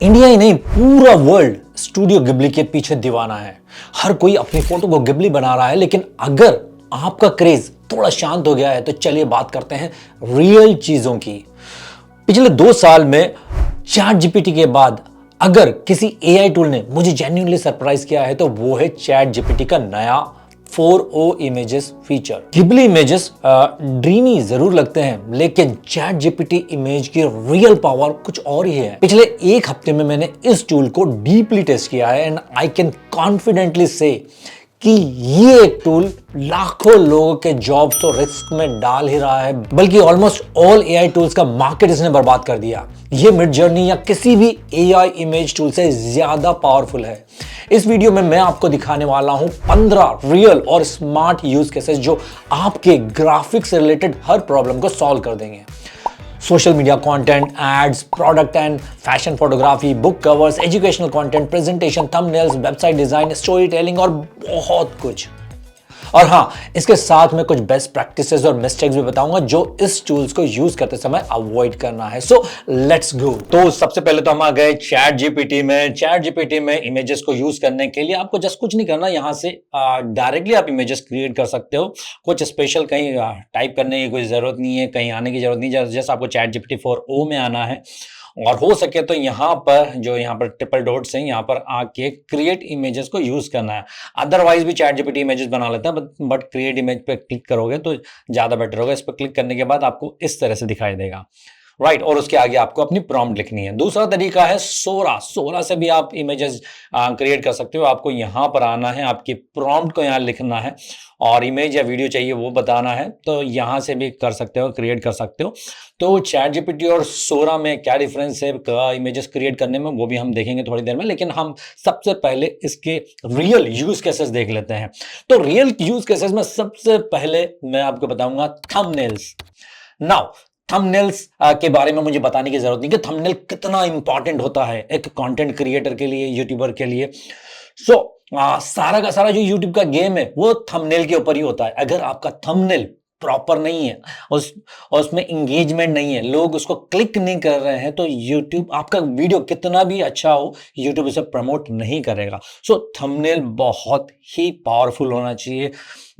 India ही नहीं, पूरा world studio Ghibli के पीछे दीवाना है। हर कोई अपनी फोटो को गिबली बना रहा है, लेकिन अगर आपका क्रेज थोड़ा शांत हो गया है तो चलिए बात करते हैं रियल चीजों की। पिछले 2 साल में चैट जीपीटी के बाद अगर किसी एआई टूल ने मुझे जेन्युइनली सरप्राइज किया है तो वो है चैट जीपीटी का नया 4O images feature. Ghibli images dreamy जरूर लगते हैं, लेकिन चैट जीपीटी इमेज की रियल पावर कुछ और ही है। पिछले 1 हफ्ते में मैंने इस टूल को डीपली टेस्ट किया है एंड आई कैन कॉन्फिडेंटली से कि ये एक टूल लाखों लोगों के जॉब्स तो रिस्क में डाल ही रहा है, बल्कि ऑलमोस्ट ऑल एआई टूल्स का मार्केट इसने बर्बाद कर दिया। ये मिड जर्नी या किसी भी एआई इमेज टूल से ज्यादा पावरफुल है। इस वीडियो में मैं आपको दिखाने वाला हूं 15 रियल और स्मार्ट यूज केसेस जो आपके ग्राफिक्स से रिलेटेड हर प्रॉब्लम को सॉल्व कर देंगे। Social media content, ads, product and fashion photography, book covers, educational content, presentation, thumbnails, website design, story telling और बहुत कुछ। और हाँ, इसके साथ में कुछ बेस्ट प्रैक्टिसेस और मिस्टेक्स भी बताऊंगा जो इस टूल्स को यूज करते समय अवॉइड करना है। So let's go. तो सबसे पहले तो हम आ गए चैट जीपीटी में। चैट जीपीटी में इमेजेस को यूज करने के लिए आपको जस्ट कुछ नहीं करना, यहां से डायरेक्टली आप इमेजेस क्रिएट कर सकते हो। कुछ स्पेशल कहीं टाइप करने की कोई जरूरत नहीं है, कहीं आने की जरूरत नहीं है। जस्ट आपको चैट जीपीटी 4O में आना है और हो सके तो यहाँ पर ट्रिपल डॉट्स हैं, यहाँ पर आके क्रिएट इमेजेस को यूज करना है। अदरवाइज भी चैट जीपीटी इमेजेस बना लेता है, बट क्रिएट इमेज पे क्लिक करोगे तो ज्यादा बेटर होगा। इस पर क्लिक करने के बाद आपको इस तरह से दिखाई देगा, राइट। और उसके आगे आपको अपनी प्रॉम्प्ट लिखनी है। दूसरा तरीका है सोरा से भी आप इमेजेस क्रिएट कर सकते हो। आपको यहाँ पर आना है, आपकी प्रॉम्प्ट को यहाँ लिखना है और इमेज या वीडियो चाहिए वो बताना है, तो यहाँ से भी कर सकते हो, क्रिएट कर सकते हो। तो चैट जीपीटी और सोरा में क्या डिफरेंस है इमेजेस क्रिएट करने में, वो भी हम देखेंगे थोड़ी देर में, लेकिन हम सबसे पहले इसके रियल यूज केसेस देख लेते हैं। तो रियल यूज केसेस में सबसे पहले मैं आपको बताऊंगा थंबनेल्स। नाउ थंबनेल्स के बारे में मुझे बताने की जरूरत नहीं कि थंबनेल कितना इंपॉर्टेंट होता है एक कंटेंट क्रिएटर के लिए, यूट्यूबर के लिए। सारा का सारा जो यूट्यूब का गेम है वो थंबनेल के ऊपर ही होता है। अगर आपका थंबनेल प्रॉपर नहीं है, उसमें इंगेजमेंट नहीं है, लोग उसको क्लिक नहीं कर रहे हैं, तो यूट्यूब आपका वीडियो कितना भी अच्छा हो, यूट्यूब इसे प्रमोट नहीं करेगा। थंबनेल बहुत ही पावरफुल होना चाहिए,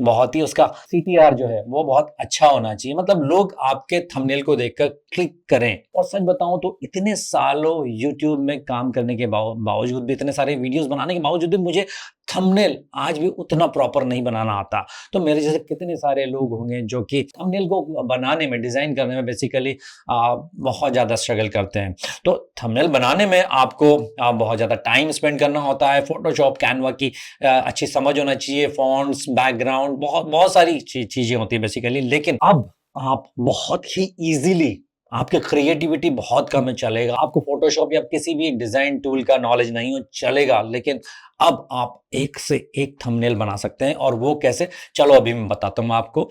बहुत ही उसका CTR जो है वो बहुत अच्छा होना चाहिए, मतलब लोग आपके थंबनेल को देखकर क्लिक करें। और सच बताऊं तो इतने सालों यूट्यूब में काम करने के बावजूद भी, इतने सारे वीडियोस बनाने के बावजूद भी मुझे थंबनेल आज भी उतना प्रॉपर नहीं बनाना आता। तो मेरे जैसे कितने सारे लोग होंगे जो कि थंबनेल को बनाने में, डिजाइन करने में बेसिकली बहुत ज्यादा स्ट्रगल करते हैं। तो थंबनेल बनाने में आपको बहुत ज्यादा टाइम स्पेंड करना होता है। फोटोशॉप, कैनवा की अच्छी समझ होना चाहिए, फॉन्ट्स, बैकग्राउंड, बहुत बहुत सारी चीजें होती है बेसिकली। लेकिन अब आप बहुत ही इजीली, आपकी क्रिएटिविटी बहुत कम है, चलेगा। आपको फोटोशॉप या किसी भी डिजाइन टूल का नॉलेज नहीं हो, चलेगा। लेकिन अब आप एक से एक थंबनेल बना सकते हैं। और वो कैसे, चलो अभी मैं बताता हूं आपको।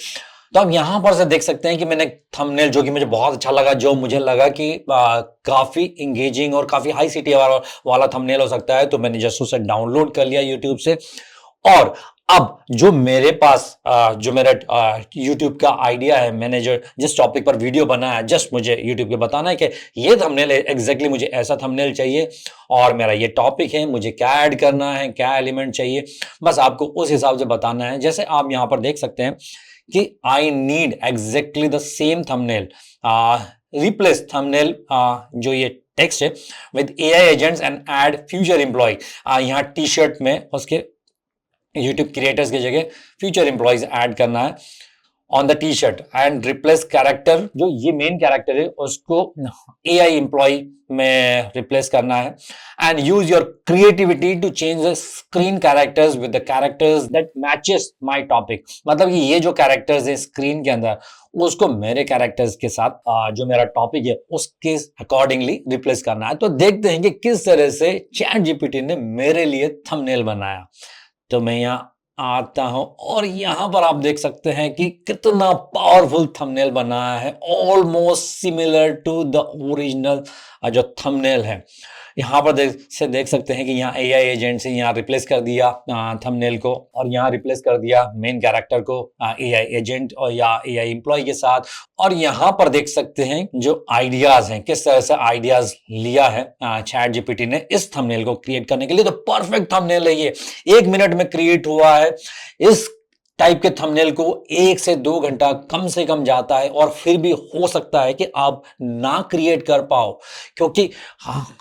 तो आप यहां पर से देख सकते हैं कि मैंने थंबनेल जो कि मुझे बहुत अच्छा लगा, जो मुझे लगा कि काफी इंगेजिंग और काफी हाई CTR वाला थंबनेल हो सकता है, तो मैंने जस्ट उसे डाउनलोड कर लिया यूट्यूब से। और अब जो मेरे पास जो मेरा YouTube का आइडिया है, मैंने जो जिस टॉपिक पर वीडियो बनाया, जस्ट मुझे YouTube पे बताना है कि ये थंबनेल एग्जैक्टली मुझे ऐसा थंबनेल चाहिए और मेरा ये टॉपिक है, मुझे क्या ऐड करना है, क्या एलिमेंट चाहिए, बस आपको उस हिसाब से बताना है। जैसे आप यहां पर देख सकते हैं कि I need exactly the same thumbnail, replace thumbnail जो ये टेक्स्ट है with AI agents and add future employ. यहाँ टी-शर्ट में उसके YouTube क्रिएटर्स की जगह फ्यूचर एम्प्लॉयज ऐड करना है on the T shirt and replace character, जो ये मेन कैरेक्टर है उसको AI एम्प्लॉय में रिप्लेस करना है। And use your creativity to change the screen characters with the characters that matches my topic. मतलब ये जो कैरेक्टर्स है स्क्रीन के अंदर, उसको मेरे कैरेक्टर्स के साथ जो मेरा टॉपिक है उसके अकॉर्डिंगली रिप्लेस करना है। तो देखते हैं कि किस तरह से चैट जीपीटी ने मेरे लिए थंबनेल बनाया। तो मैं यहाँ आता हूं और यहां पर आप देख सकते हैं कि कितना पावरफुल थंबनेल बनाया है, almost similar to the original जो थंबनेल है। यहाँ पर देख सकते हैं कि यहाँ एआई एजेंट से यहाँ रिप्लेस कर दिया थंबनेल को, और यहाँ रिप्लेस कर दिया मेन कैरेक्टर को एआई एजेंट और या एआई एम्प्लॉय के साथ। और यहाँ पर देख सकते हैं जो आइडियाज हैं, किस तरह से आइडियाज लिया है चैट जीपीटी ने इस थंबनेल को क्रिएट करने के लिए। तो परफेक्ट थंबनेल है ये, 1 मिनट में क्रिएट हुआ है। इस टाइप के थंबनेल को 1 से 2 घंटा कम से कम जाता है, और फिर भी हो सकता है कि आप ना क्रिएट कर पाओ, क्योंकि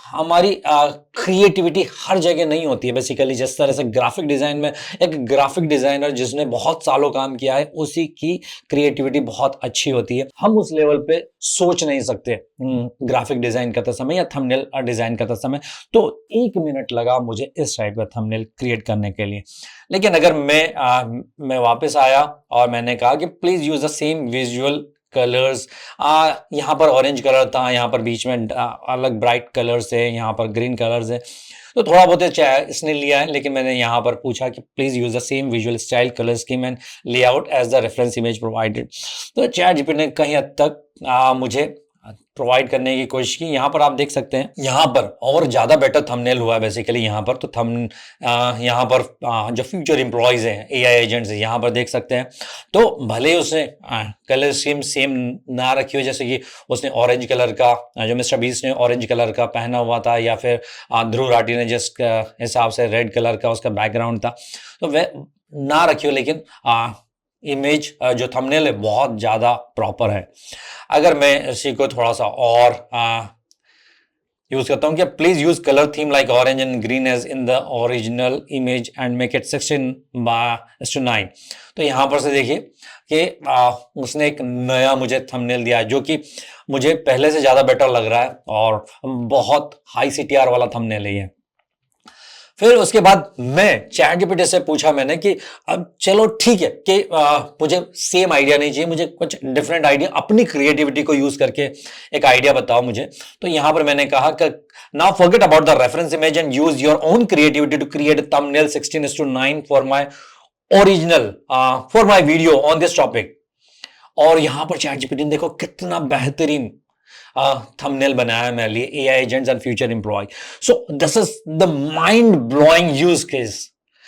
हमारी क्रिएटिविटी हर जगह नहीं होती है। बेसिकली जिस तरह से ग्राफिक डिजाइन में एक ग्राफिक डिजाइनर जिसने बहुत सालों काम किया है, उसी की क्रिएटिविटी बहुत अच्छी होती है। हम उस लेवल पे सोच नहीं सकते ग्राफिक डिजाइन करते समय या थंबनेल डिजाइन करते समय। तो 1 मिनट लगा मुझे इस टाइप का थंबनेल क्रिएट करने के लिए। लेकिन अगर मैं वापस आया और मैंने कहा कि please use the same visual colours, यहाँ पर ऑरेंज कलर था, यहाँ पर बीच में अलग ब्राइट कलर्स है, यहाँ पर ग्रीन कलर्स है, तो थोड़ा बहुत इसने लिया है। लेकिन मैंने यहाँ पर पूछा कि please use the same visual style, colour scheme and layout as the reference image provided. तो चैट जीपीटी ने कहीं हद तक मुझे प्रोवाइड करने की कोशिश की। यहाँ पर आप देख सकते हैं, यहाँ पर और ज्यादा बेटर थंबनेल हुआ है बेसिकली। यहाँ पर तो यहाँ पर जो फ्यूचर एम्प्लॉयज हैं, एआई एजेंट्स हैं, यहाँ पर देख सकते हैं। तो भले उसने कलर स्कीम सेम ना रखी हो, जैसे कि उसने ऑरेंज कलर का, जो मिस्टर बीस्ट ने ऑरेंज कलर का पहना हुआ था, या फिर ध्रुव राठी ने जिस हिसाब से रेड कलर का उसका बैकग्राउंड था, तो वह ना रखी हो, लेकिन इमेज जो थंबनेल है बहुत ज्यादा प्रॉपर है। अगर मैं इसी को थोड़ा सा और यूज करता हूं कि please use colour theme like orange and green as in the original image and make it 16:9। तो यहां पर से देखिए कि उसने एक नया मुझे थंबनेल दिया है, जो कि मुझे पहले से ज्यादा बेटर लग रहा है, और बहुत हाई सीटीआर वाला थंबनेल है ये। फिर उसके बाद मैं चैट जीपीटी से पूछा मैंने कि अब चलो ठीक है कि मुझे सेम आइडिया नहीं चाहिए, मुझे कुछ डिफरेंट आइडिया, अपनी क्रिएटिविटी को यूज करके एक आइडिया बताओ मुझे। तो यहां पर मैंने कहा कि now forget about the reference image and use your own creativity to create a thumbnail 16:9 for my original for my video on this topic. और यहां पर चैट जीपीटी ने देखो कितना बेहतरीन थंबनेल बनाया मेरे लिए, AI agents and future employ. So this is the mind blowing use case.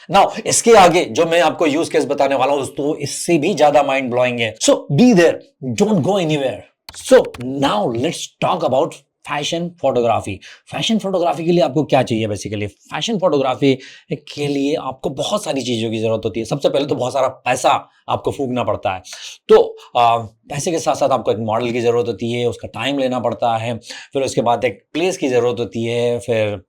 Now इसके आगे जो मैं आपको यूज केस बताने वाला हूं, तो इससे भी ज्यादा माइंड ब्लोइंग है। So be there, don't go anywhere. So now let's talk about fashion photography. Fashion photography के लिए आपको क्या चाहिए? बेसिकली फैशन फोटोग्राफी के लिए आपको बहुत सारी चीजों की जरूरत होती है। सबसे पहले तो बहुत सारा पैसा आपको फूकना पड़ता है। तो पैसे के साथ साथ आपको एक मॉडल की जरूरत होती है, उसका टाइम लेना पड़ता है, फिर उसके बाद एक प्लेस की जरूरत होती है, फिर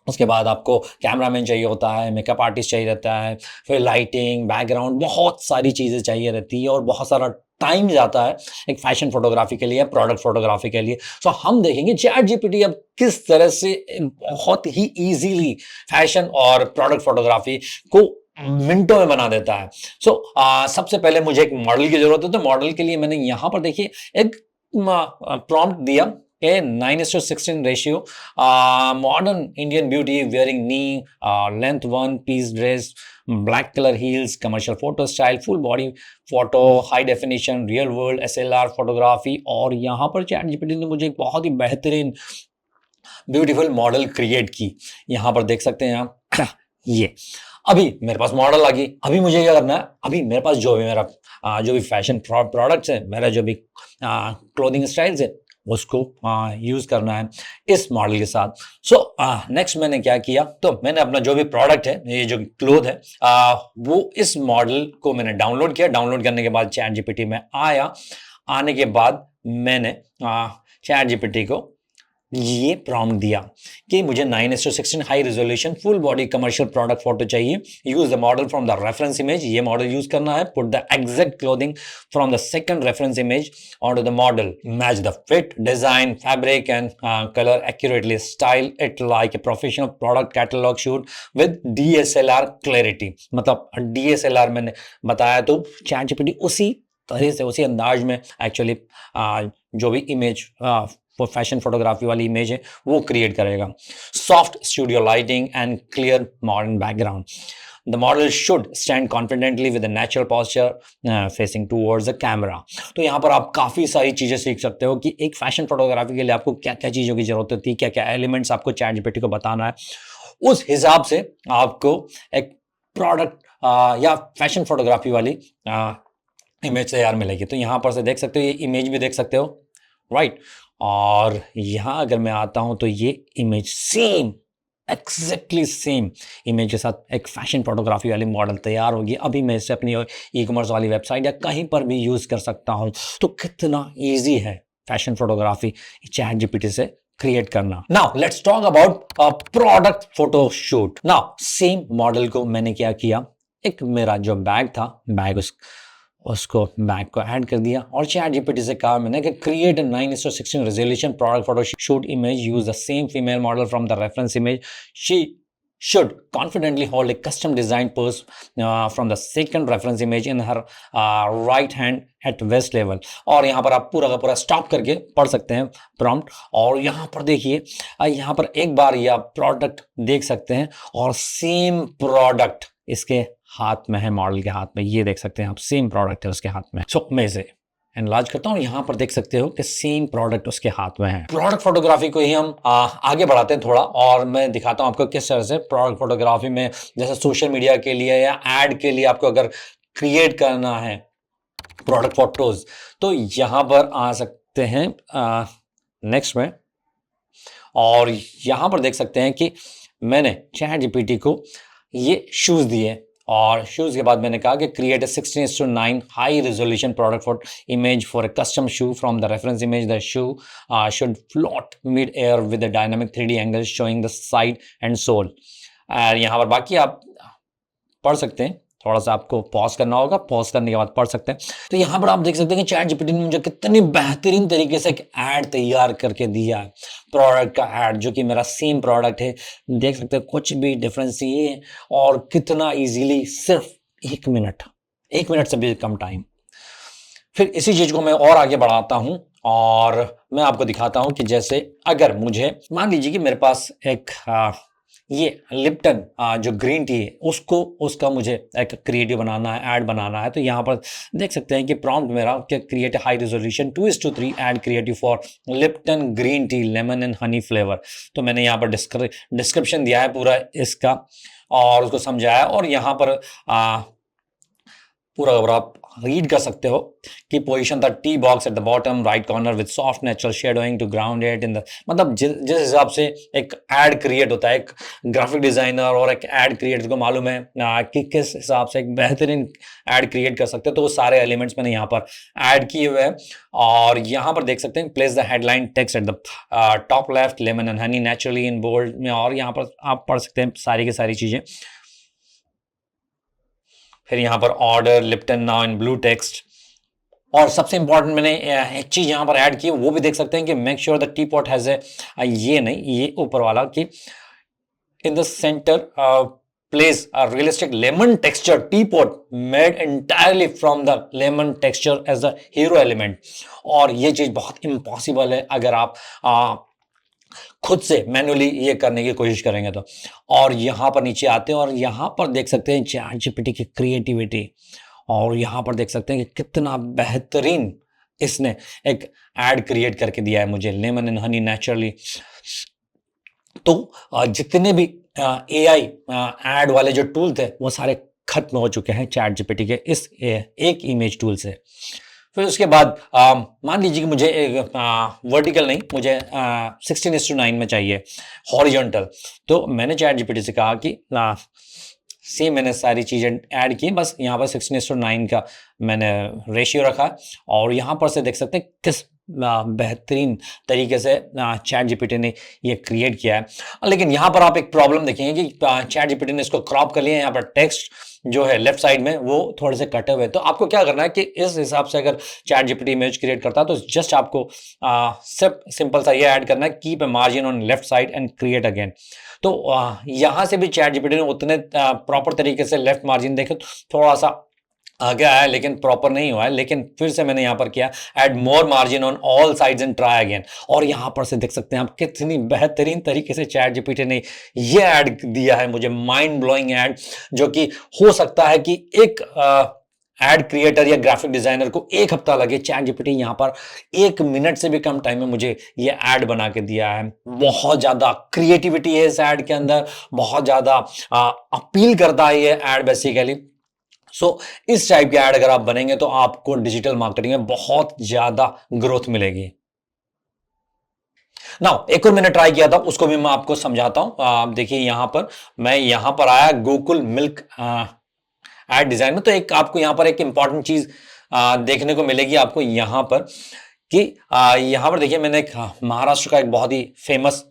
उसके बाद आपको कैमरामैन चाहिए होता है, मेकअप आर्टिस्ट चाहिए रहता है, फिर लाइटिंग, बैकग्राउंड, बहुत सारी चीजें चाहिए रहती है, और बहुत सारा टाइम जाता है एक फैशन फोटोग्राफी के लिए, प्रोडक्ट फोटोग्राफी के लिए। सो हम देखेंगे चैट जीपीटी अब किस तरह से बहुत ही इजीली फैशन और प्रोडक्ट फोटोग्राफी को मिनटों में बना देता है। सबसे पहले मुझे एक मॉडल की जरूरत है। तो मॉडल के लिए मैंने यहां पर देखिए एक प्रॉम्प्ट दिया, a 9:16 ratio, modern Indian beauty wearing knee length one piece dress, black color heels, commercial photo style, full body photo, high definition, real world SLR photography। और यहाँ पर चैट जीपीटी ने मुझे एक बहुत ही बेहतरीन ब्यूटीफुल मॉडल क्रिएट की। यहाँ पर देख सकते हैं आप ये अभी मेरे पास मॉडल आ गई। अभी मुझे क्या करना है, अभी मेरे पास जो भी फैशन प्रोडक्ट्स है, मेरा जो भी क्लोथिंग स्टाइल्स है, उसको यूज करना है इस मॉडल के साथ। नेक्स्ट मैंने क्या किया, तो मैंने अपना जो भी प्रोडक्ट है, ये जो क्लोथ है, वो इस मॉडल को मैंने डाउनलोड किया। डाउनलोड करने के बाद चैट जीपीटी में आया। आने के बाद मैंने चैट जीपीटी को ये प्रॉम्प्ट दिया कि मुझे 9:16 high resolution full body commercial product photo चाहिए। Use the model from the reference image, ये मॉडल यूज करना है। Put the exact clothing from the second reference image on the model, match the fit, design, fabric and colour accurately, style it like a professional product catalogue shoot with DSLR clarity. मतलब DSLR मैंने बताया, तो chat GPT उसी तरह से, उसी अंदाज में एक्चुअली जो भी इमेज वो फैशन फोटोग्राफी वाली इमेज है वो क्रिएट करेगा। Soft studio lighting and clear modern background. The model should stand confidently with natural posture facing towards the camera. तो यहाँ पर आप काफ़ी सारी चीज़ें सीख सकते हो कि एक फैशन फोटोग्राफी के लिए आपको क्या क्या चीज़ों की जरूरत होती है, क्या क्या एलिमेंट्स आपको चैट जीपीटी को बताना है, उस हिसाब से आपको एक प्रोडक्ट या फैशन फोटोग्राफी वाली इमेज तैयार मिलेगी। तो यहाँ पर से देख सकते हो, ये इमेज भी देख सकते हो, राइट। और यहाँ अगर मैं आता हूँ तो ये image same, exactly same image के साथ एक फैशन फोटोग्राफी वाली मॉडल तैयार होगी। अभी मैं इसे अपनी ई कॉमर्स वाली वेबसाइट या कहीं पर भी यूज कर सकता हूँ। तो कितना इजी है फैशन फोटोग्राफी चैट जीपीटी से क्रिएट करना। Now let's talk about product photo shoot. Now same model को मैंने क्या किया, एक मेरा जो बैग था, उसको बैग को ऐड कर दिया और चैट जीपीटी से कहा मैंने कि create 9:16 resolution product photo shoot image, use the same female model from the reference image, she should confidently hold a custom designed pose from the second reference image in her right hand at waist level। और यहाँ पर आप पूरा का पूरा stop करके पढ़ सकते हैं प्रॉम्प्ट। और यहाँ पर देखिए, यहाँ पर एक बार ये आप प्रोडक्ट देख सकते हैं और सेम प्रोडक्ट इसके हाथ में है, मॉडल के हाथ में, ये देख सकते हैं आप, सेम प्रोडक्ट है उसके हाथ में। सो मैं इसे एनलार्ज करता हूँ, यहाँ पर देख सकते हो कि सेम प्रोडक्ट उसके हाथ में है। प्रोडक्ट फोटोग्राफी को ही हम आगे बढ़ाते हैं थोड़ा, और मैं दिखाता हूँ आपको किस तरह से प्रोडक्ट फोटोग्राफी में, जैसे सोशल मीडिया के लिए या एड के लिए आपको अगर क्रिएट करना है प्रोडक्ट फोटोज, तो यहाँ पर आ सकते हैं नेक्स्ट में। और यहाँ पर देख सकते हैं कि मैंने चैट जीपीटी को ये शूज दिए और शूज के बाद मैंने कहा कि create a 16:9 high resolution product for image for a custom shoe from the reference image. The shoe should float mid air with a dynamic 3D angle showing the side and sole. यहाँ पर बाकी आप पढ़ सकते हैं, थोड़ा सा आपको पॉज करना होगा, पॉज करने के बाद पढ़ सकते हैं। तो यहाँ पर आप देख सकते हैं कि चैट जीपीटी ने मुझे कितनी बेहतरीन तरीके से एक ऐड तैयार करके दिया है, प्रोडक्ट का ऐड, जो कि मेरा सेम प्रोडक्ट है। देख सकते हैं कुछ भी डिफरेंस ये है, और कितना इजीली, सिर्फ 1 मिनट, 1 मिनट से भी कम टाइम। फिर इसी चीज को मैं और आगे बढ़ाता हूं और मैं आपको दिखाता हूं कि जैसे अगर मुझे, मान लीजिए कि मेरे पास एक ये लिप्टन जो ग्रीन टी है, उसका मुझे एक क्रिएटिव बनाना है, ऐड बनाना है। तो यहाँ पर देख सकते हैं कि प्रॉम्प्ट मेरा create high resolution 2:3 add creative for Lipton green tea lemon and Honey flavour. तो मैंने यहाँ पर डिस्क्रिप्शन दिया है पूरा इसका और उसको समझाया, और यहाँ पर पूरा आप रीड कर सकते हो कि position the T box at the bottom right corner with soft natural shadowing to ground it in the, मतलब जिस हिसाब से एक ऐड क्रिएट होता है, एक ग्राफिक डिजाइनर और एक ऐड क्रिएटर को मालूम है कि किस हिसाब से एक बेहतरीन ऐड क्रिएट कर सकते हैं। तो वो सारे एलिमेंट्स मैंने यहाँ पर ऐड किए हुए हैं। और यहाँ पर देख सकते हैं place the headline text at the top left, lemon and honey naturally in bold में, और यहाँ पर आप पढ़ सकते हैं सारी की सारी चीजें। फिर यहाँ पर order Lipton now in blue text, और सबसे इंपॉर्टेंट मैंने एक चीज यहाँ पर ऐड की, वो भी देख सकते हैं कि make sure the tea pot has a, ये नहीं, ये ऊपर वाला, कि in the centre place a realistic lemon texture tea pot made entirely from the lemon texture as the hero element. और ये चीज बहुत इम्पॉसिबल है अगर आप खुद से मैन्युअली ये करने की कोशिश करेंगे तो। और यहाँ पर नीचे आते हैं और यहाँ पर देख सकते हैं चैट जीपीटी की क्रिएटिविटी, और यहाँ पर देख सकते हैं कि कितना बेहतरीन इसने एक ऐड क्रिएट करके दिया है मुझे, लेमन एंड हनी नेचुरली। तो जितने भी एआई ऐड वाले जो टूल थे वो सारे खत्म हो चुके हैं चैट जीपीटी के इस एक इमेज टूल से। फिर उसके बाद मान लीजिए कि मुझे एक वर्टिकल नहीं, मुझे 16:9 में चाहिए हॉरिजॉन्टल। तो मैंने चैट जीपीटी से कहा कि सेम मैंने सारी चीज़ें ऐड की, बस यहाँ पर 16:9 का मैंने रेशियो रखा, और यहाँ पर से देख सकते हैं किस बेहतरीन तरीके से चैट जीपीटी ने ये क्रिएट किया है। लेकिन यहाँ पर आप एक प्रॉब्लम देखेंगे कि चैट जीपीटी ने इसको क्रॉप कर लिया, यहाँ पर टेक्स्ट जो है लेफ्ट साइड में वो थोड़े से कटे हुए। तो आपको क्या करना है कि इस हिसाब से अगर चैट जीपीटी इमेज क्रिएट करता है तो जस्ट आपको सिर्फ सिंपल सा ये ऐड करना है, keep a margin on left side and create again. तो यहाँ से भी चैट जीपीटी ने उतने प्रॉपर तरीके से लेफ्ट मार्जिन देखे, थोड़ा सा आ गया है लेकिन प्रॉपर नहीं हुआ है, लेकिन फिर से मैंने यहां पर किया add more margin on all sides and try again, और यहां पर से देख सकते हैं आप कितनी बेहतरीन तरीके से चैट जीपीटी ने ये ऐड दिया है मुझे, माइंड ब्लोइंग ऐड, जो कि हो सकता है कि एक एड क्रिएटर या ग्राफिक डिजाइनर को एक हफ्ता लगे, चैट जीपीटी यहां पर 1 मिनट से भी कम टाइम में मुझे ये ऐड बना के दिया है। बहुत ज्यादा क्रिएटिविटी है इस ऐड के अंदर, बहुत ज्यादा अपील करता है ये ऐड बेसिकली। इस टाइप के ऐड अगर आप बनेंगे तो आपको डिजिटल मार्केटिंग में बहुत ज्यादा ग्रोथ मिलेगी। नाउ एक और मैंने ट्राई किया था, उसको भी मैं आपको समझाता हूं। आप देखिए यहां पर मैं यहां पर आया गोकुल मिल्क ऐड डिजाइन में, तो एक आपको यहां पर एक इंपॉर्टेंट चीज देखने को मिलेगी आपको यहां पर कि यहां पर देखिए मैंने एक महाराष्ट्र का एक बहुत ही फेमस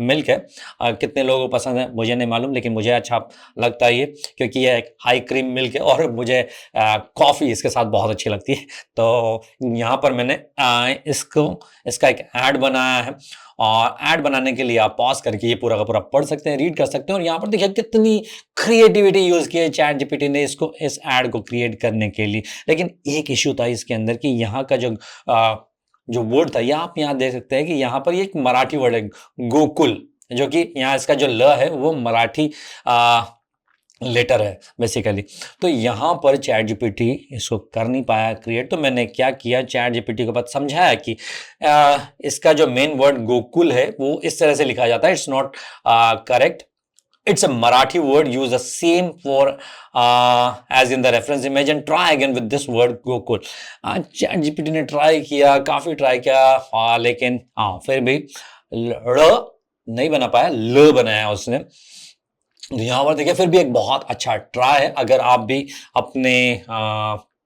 मिल्क है, कितने लोगों को पसंद है मुझे नहीं मालूम, लेकिन मुझे अच्छा लगता है ये, क्योंकि ये एक हाई क्रीम मिल्क है और मुझे कॉफी इसके साथ बहुत अच्छी लगती है। तो यहां पर मैंने इसका एक ऐड बनाया है, और ऐड बनाने के लिए आप पॉज करके ये पूरा का पूरा पढ़ सकते हैं, रीड कर सकते हैं। और यहां पर देखिए कितनी क्रिएटिविटी यूज की है चैट जीपीटी ने इसको, इस ऐड को क्रिएट करने के लिए। लेकिन एक इश्यू था इसके अंदर कि यहाँ का जो वर्ड था, आप यहाँ देख सकते हैं कि यहाँ पर ये एक मराठी वर्ड है गोकुल, जो कि यहाँ इसका जो ल है वो मराठी लेटर है बेसिकली। तो यहाँ पर चैट जीपीटी इसको कर नहीं पाया क्रिएट, तो मैंने क्या किया, चैट जीपीटी को बात समझाया कि इसका जो मेन वर्ड गोकुल है वो इस तरह से लिखा जाता है, it's not correct, it's a Marathi word, use the same for as in the reference image and try again with this word Gokul। Chat GPT ने ट्राई किया, काफी ट्राई किया, लेकिन फिर भी र नहीं बना पाया, ल बनाया उसने। तो यहां पर देखिए फिर भी एक बहुत अच्छा ट्राई है। अगर आप भी अपने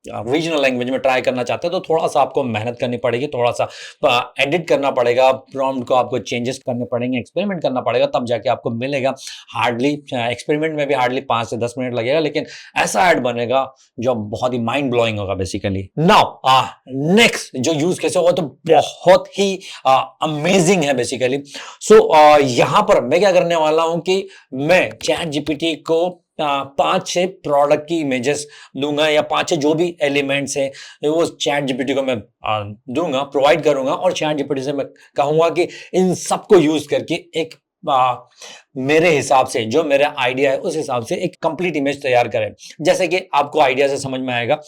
रीजनल लैंग्वेज में ट्राई करना चाहते हैं तो थोड़ा सा आपको मेहनत करनी पड़ेगी, थोड़ा सा एडिट करना पड़ेगा, प्रॉम्प्ट को आपको चेंजेस करने पड़ेंगे, एक्सपेरिमेंट करना पड़ेगा, तब जाके आपको मिलेगा। हार्डली एक्सपेरिमेंट में भी हार्डली 5 से 10 मिनट लगेगा, लेकिन ऐसा ऐड बनेगा जो बहुत ही माइंड ब्लोइंग होगा बेसिकली। नाउ नेक्स्ट जो यूज कैसे होगा तो बहुत ही अमेजिंग है बेसिकली। यहां पर मैं क्या करने वाला हूं कि मैं चैट जीपीटी को 5-6 प्रोडक्ट की इमेजेस दूंगा, या 5-6 जो भी एलिमेंट्स हैं वो चैट जीपीटी को मैं दूंगा, प्रोवाइड करूंगा, और चैट जीपीटी से मैं कहूंगा कि इन सबको यूज करके एक मेरे हिसाब से जो मेरा आइडिया है उस हिसाब से एक कंप्लीट इमेज तैयार करें। जैसे कि आपको आइडिया से समझ में आएगा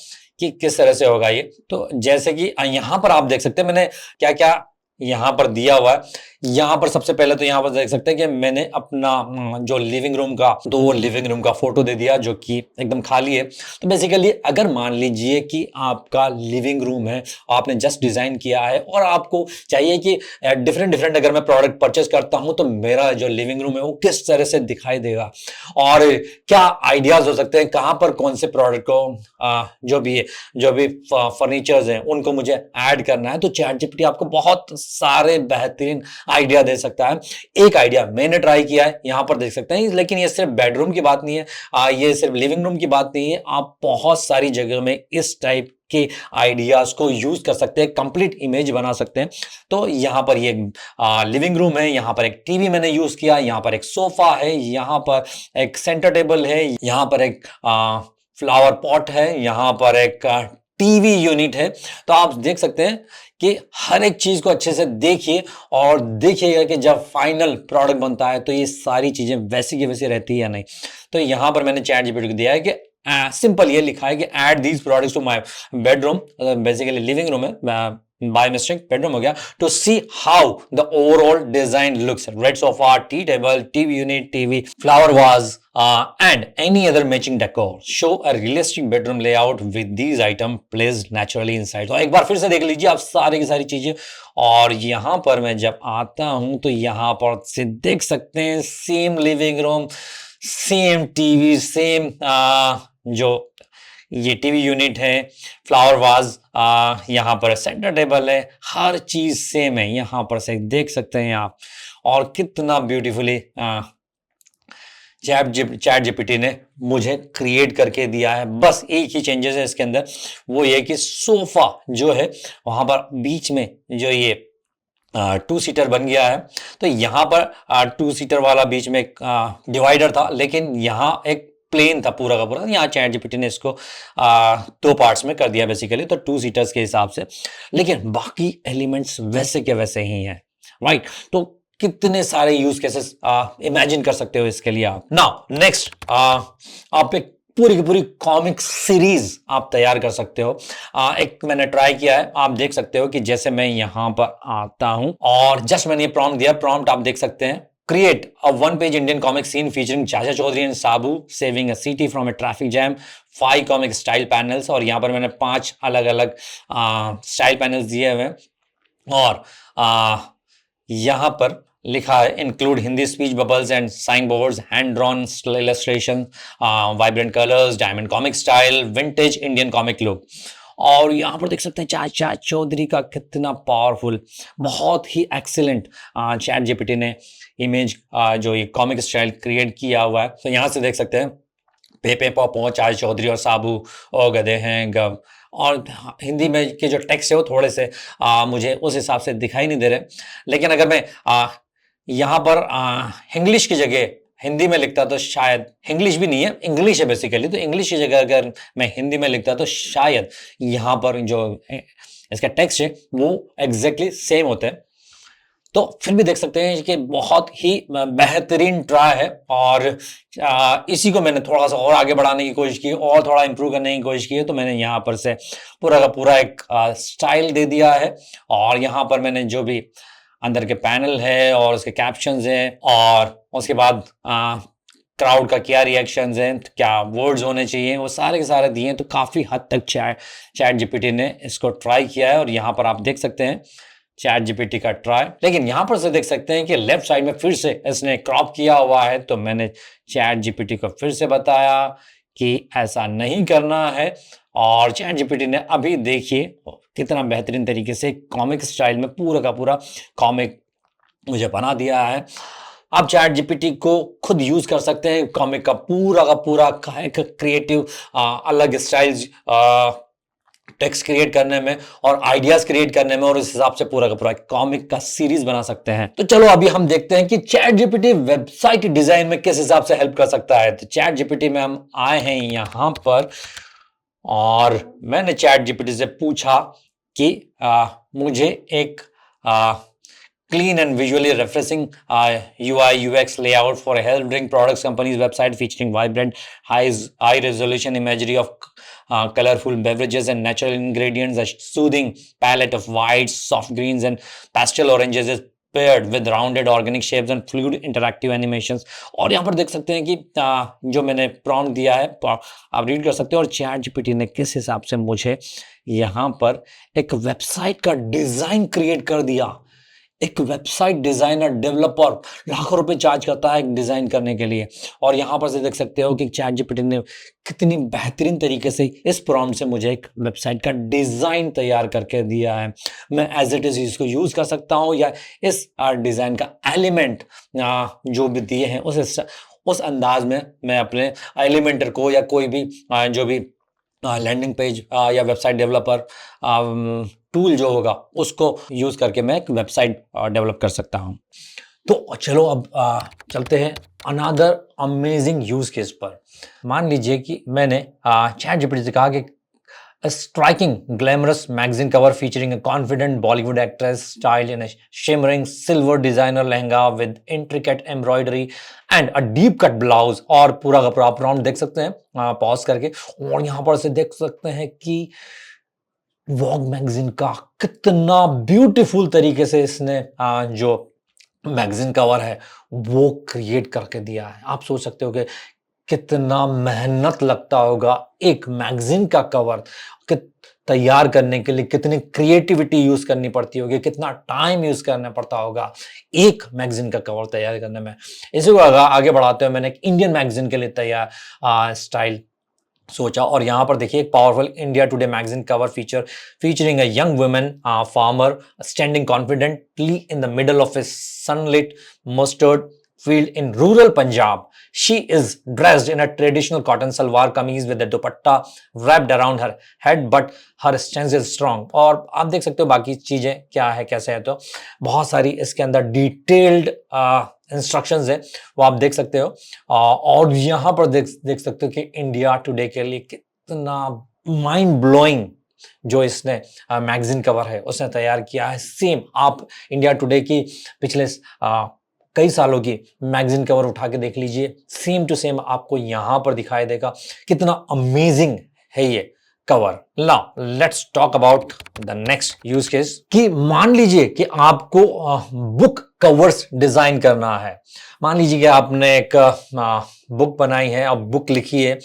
कि किस तरह से होगा ये। तो जैसे कि यहां पर आप देख सकते हैं मैंने क्या क्या यहां पर दिया हुआ है। यहां पर सबसे पहले तो यहां पर देख सकते हैं कि मैंने अपना जो लिविंग रूम का, तो वो लिविंग रूम का फोटो दे दिया जो कि एकदम खाली है। तो बेसिकली अगर मान लीजिए कि आपका लिविंग रूम है, आपने जस्ट डिजाइन किया है और आपको चाहिए कि डिफरेंट डिफरेंट अगर मैं प्रोडक्ट परचेस करता हूं तो मेरा जो लिविंग रूम है वो किस तरह से दिखाई देगा, और क्या आइडियाज हो सकते हैं, कहां पर कौन से प्रोडक्ट को जो भी फर्नीचर्स हैं उनको मुझे ऐड करना है, तो चैट जीपीटी आपको बहुत सारे बेहतरीन आइडिया दे सकता है। एक आइडिया मैंने ट्राई किया है, यहां पर देख सकते हैं, लेकिन ये सिर्फ बेडरूम की बात नहीं है, ये सिर्फ लिविंग रूम की बात नहीं है, आप बहुत सारी जगह में इस टाइप के आइडियाज को यूज कर सकते हैं, कंप्लीट इमेज बना सकते हैं। तो यहां पर ये लिविंग रूम है, यहां पर एक टीवी मैंने यूज किया, यहां पर एक सोफा है, यहां पर एक सेंटर टेबल है, यहां पर एक फ्लावर पॉट है, यहां पर एक टीवी यूनिट है। तो आप देख सकते हैं कि हर एक चीज को अच्छे से देखिए और देखिएगा कि जब फाइनल प्रोडक्ट बनता है तो ये सारी चीजें वैसी की वैसी रहती है या नहीं। तो यहां पर मैंने चैट जीपीटी को दिया है कि सिंपल ये लिखा है कि add these products to my bedroom, basically living room है, बाय मिस्टेक बेडरूम हो गया, to see how the overall design looks, red sofa, tea table, TV unit, TV, flower vase and any other matching decor, show a realistic bedroom layout with these item placed naturally inside। तो एक बार फिर से देख लीजिए आप सारी की सारी चीजें, और यहां पर मैं जब आता हूं तो यहां पर से देख सकते हैं same living room, same TV, same जो ये टीवी यूनिट है, फ्लावर वाज, यहाँ पर सेंटर टेबल है, हर चीज सेम है, यहाँ पर से देख सकते हैं आप। और कितना ब्यूटीफुली चैट जीपीटी ने मुझे क्रिएट करके दिया है। बस एक ही चेंजेस है इसके अंदर, वो ये कि सोफा जो है वहां पर बीच में जो ये 2 सीटर बन गया है, तो यहां पर 2 सीटर वाला बीच में एक डिवाइडर था, लेकिन यहां एक प्लेन था पूरा का पूरा, यहाँ चैट जीपीटी ने इसको दो पार्ट्स में कर दिया बेसिकली, तो 2 सीटर्स के हिसाब से, लेकिन बाकी एलिमेंट्स वैसे के वैसे ही हैं, राइट। तो कितने सारे यूज केसेस इमेजिन कर सकते हो इसके लिए आप। नाउ नेक्स्ट, आप एक पूरी की पूरी कॉमिक सीरीज आप तैयार कर सकते हो। एक मैंने ट्राई किया है, आप देख सकते हो कि जैसे मैं यहां पर आता हूं और जस्ट मैंने ये प्रॉम्प्ट दिया, प्रॉम्प्ट आप देख सकते हैं, create a 1-page Indian comic scene featuring Chacha Chaudhary and Sabu saving a city from a traffic jam, 5 comic style panels, और यहां पर मैंने 5 अलग अलग स्टाइल पैनल्स दिए हुए हैं, और यहां पर लिखा है include Hindi speech bubbles and sign boards, hand drawn illustration, vibrant colours, Diamond comic style, vintage Indian comic look. और यहां पर देख सकते हैं चाचा चौधरी का कितना पावरफुल, बहुत ही एक्सीलेंट चैट जीपीटी ने इमेज जो ये कॉमिक स्टाइल क्रिएट किया हुआ है। तो यहां से देख सकते हैं पेपे पॉपो, चाचा चौधरी और साबू और गधे हैं गव, और हिंदी में के जो टेक्स्ट है वो थोड़े से मुझे उस हिसाब से दिखाई नहीं दे रहे, लेकिन अगर मैं यहाँ पर इंग्लिश की जगह हिंदी में लिखता तो शायद, इंग्लिश भी नहीं है, इंग्लिश है बेसिकली, तो इंग्लिश की जगह अगर मैं हिंदी में लिखता तो शायद यहाँ पर जो इसका टेक्स्ट है वो एग्जैक्टली सेम होता है। तो फिर भी देख सकते हैं कि बहुत ही बेहतरीन ट्राई है, और इसी को मैंने थोड़ा सा और आगे बढ़ाने की कोशिश की और थोड़ा इंप्रूव करने की कोशिश की है। तो मैंने यहाँ पर से पूरा का पूरा एक स्टाइल दे दिया है, और यहाँ पर मैंने जो भी अंदर के पैनल है और उसके कैप्शंस हैं, और उसके बाद क्राउड का क्या रिएक्शंस हैं, क्या वर्ड्स होने चाहिए, वो सारे के सारे दिए हैं। तो काफ़ी हद तक चैट जीपीटी ने इसको ट्राई किया है, और यहाँ पर आप देख सकते हैं चैट जीपीटी का ट्राई। लेकिन यहां पर से देख सकते हैं कि लेफ्ट साइड में फिर से इसने क्रॉप किया हुआ है, तो मैंने चैट जीपीटी को फिर से बताया कि ऐसा नहीं करना है, और चैट जीपीटी ने अभी देखिए कितना बेहतरीन तरीके से कॉमिक स्टाइल में पूरा का पूरा कॉमिक मुझे बना दिया है। आप चैट जीपीटी को खुद यूज कर सकते हैं कॉमिक का पूरा क्रिएटिव अलग स्टाइल्स टेक्स्ट क्रिएट करने में और आइडियाज क्रिएट करने में, और उस हिसाब से पूरा का पूरा कॉमिक का सीरीज बना सकते हैं। तो चलो अभी हम देखते हैं कि चैट जीपीटी वेबसाइट डिजाइन में किस हिसाब से हेल्प कर सकता है। तो चैट जीपीटी में हम आए हैं यहां पर, और मैंने चैट जीपीटी से पूछा कि मुझे एक clean and visually refreshing UI UX layout for a health drink products company's website featuring vibrant high resolution imagery of colorful beverages and natural ingredients. A soothing palette of whites, soft greens and pastel oranges is paired with rounded organic shapes and fluid interactive animations। और यहाँ पर देख सकते हैं कि जो मैंने prompt दिया है आप रीड कर सकते हो, और चैट जीपीटी ने किस हिसाब से मुझे यहाँ पर एक वेबसाइट का डिजाइन क्रिएट कर दिया। एक वेबसाइट डिजाइनर डेवलपर लाखों रुपए चार्ज करता है एक डिजाइन करने के लिए, और यहां पर से देख सकते हो कि चैट जीपीटी ने कितनी बेहतरीन तरीके से इस प्रॉम्प्ट से मुझे एक वेबसाइट का डिजाइन तैयार करके दिया है। मैं एज इट इज इसको यूज कर सकता हूं, या इस डिजाइन का एलिमेंट जो भी दिए हैं उस अंदाज में मैं अपने एलिमेंटर को या कोई भी जो भी लैंडिंग पेज या वेबसाइट डेवलपर टूल जो होगा उसको यूज करके मैं एक वेबसाइट डेवलप कर सकता हूं। तो चलो अब चलते हैं अनदर अमेजिंग यूज केस पर। मान लीजिए कि मैंने चैट जीपीटी से कहा कि a striking glamorous magazine cover featuring a confident Bollywood actress styled in a shimmering silver designer lehenga with intricate embroidery and a deep cut blouse। और पूरा का पूरा प्रॉम्प्ट देख सकते हैं पॉज करके, और यहां पर से देख सकते हैं कि वॉग मैगजीन का कितना ब्यूटीफुल तरीके से इसने जो मैगजीन कवर है वो क्रिएट करके दिया है। आप सोच सकते हो कि कितना मेहनत लगता होगा एक मैगजीन का कवर तैयार करने के लिए, कितनी क्रिएटिविटी यूज करनी पड़ती होगी, कितना टाइम यूज करना पड़ता होगा एक मैगजीन का कवर तैयार करने में। इसी को आगे बढ़ाते हुए मैंने एक इंडियन मैगजीन के लिए तैयार स्टाइल सोचा, और यहां पर देखिए powerful India today magazine cover featuring a young women farmer standing confidently in the middle of A sunlit mustard field in rural Punjab. She is dressed in a traditional cotton salwar kameez with a dupatta wrapped around her head, but her stance is strong. और आप देख सकते हो बाकी चीजें क्या है कैसे है, तो बहुत सारी इसके अंदर डिटेल्ड इंस्ट्रक्शंस है वो आप देख सकते हो। और यहाँ पर देख सकते हो कि इंडिया टुडे के लिए कितना माइंड ब्लोइंग जो इसने मैगजीन कवर है उसने तैयार किया है। सेम आप इंडिया टुडे की पिछले कई सालों की मैगजीन कवर उठा के देख लीजिए, सेम टू सेम आपको यहां पर दिखाई देगा। कितना अमेजिंग है ये cover. Now let's talk about the next use case कि मान लीजिए कि आपको बुक कवर्स डिजाइन करना है। मान लीजिए कि आपने एक बुक बनाई है, अब बुक लिखी है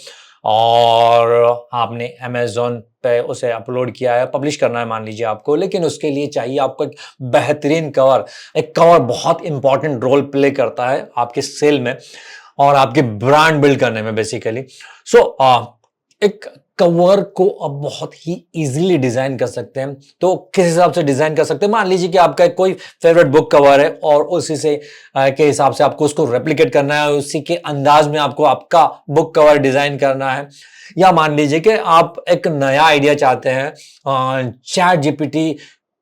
और आपने अमेज़न पे उसे अपलोड किया है, पब्लिश करना है मान लीजिए आपको, लेकिन उसके लिए चाहिए आपको एक बेहतरीन कवर। एक कवर बहुत इंपॉर्टेंट रोल प्ले करता है आपके सेल में और आपके ब्रांड बिल्ड करने में बेसिकली। एक कवर को अब बहुत ही इजीली डिजाइन कर सकते हैं। तो किस हिसाब से डिजाइन कर सकते हैं, मान लीजिए कि आपका कोई फेवरेट बुक कवर है और उसी से के हिसाब से आपको उसको रेप्लिकेट करना है, उसी के अंदाज में आपको आपका बुक कवर डिजाइन करना है। या मान लीजिए कि आप एक नया आइडिया चाहते हैं, चैट जीपीटी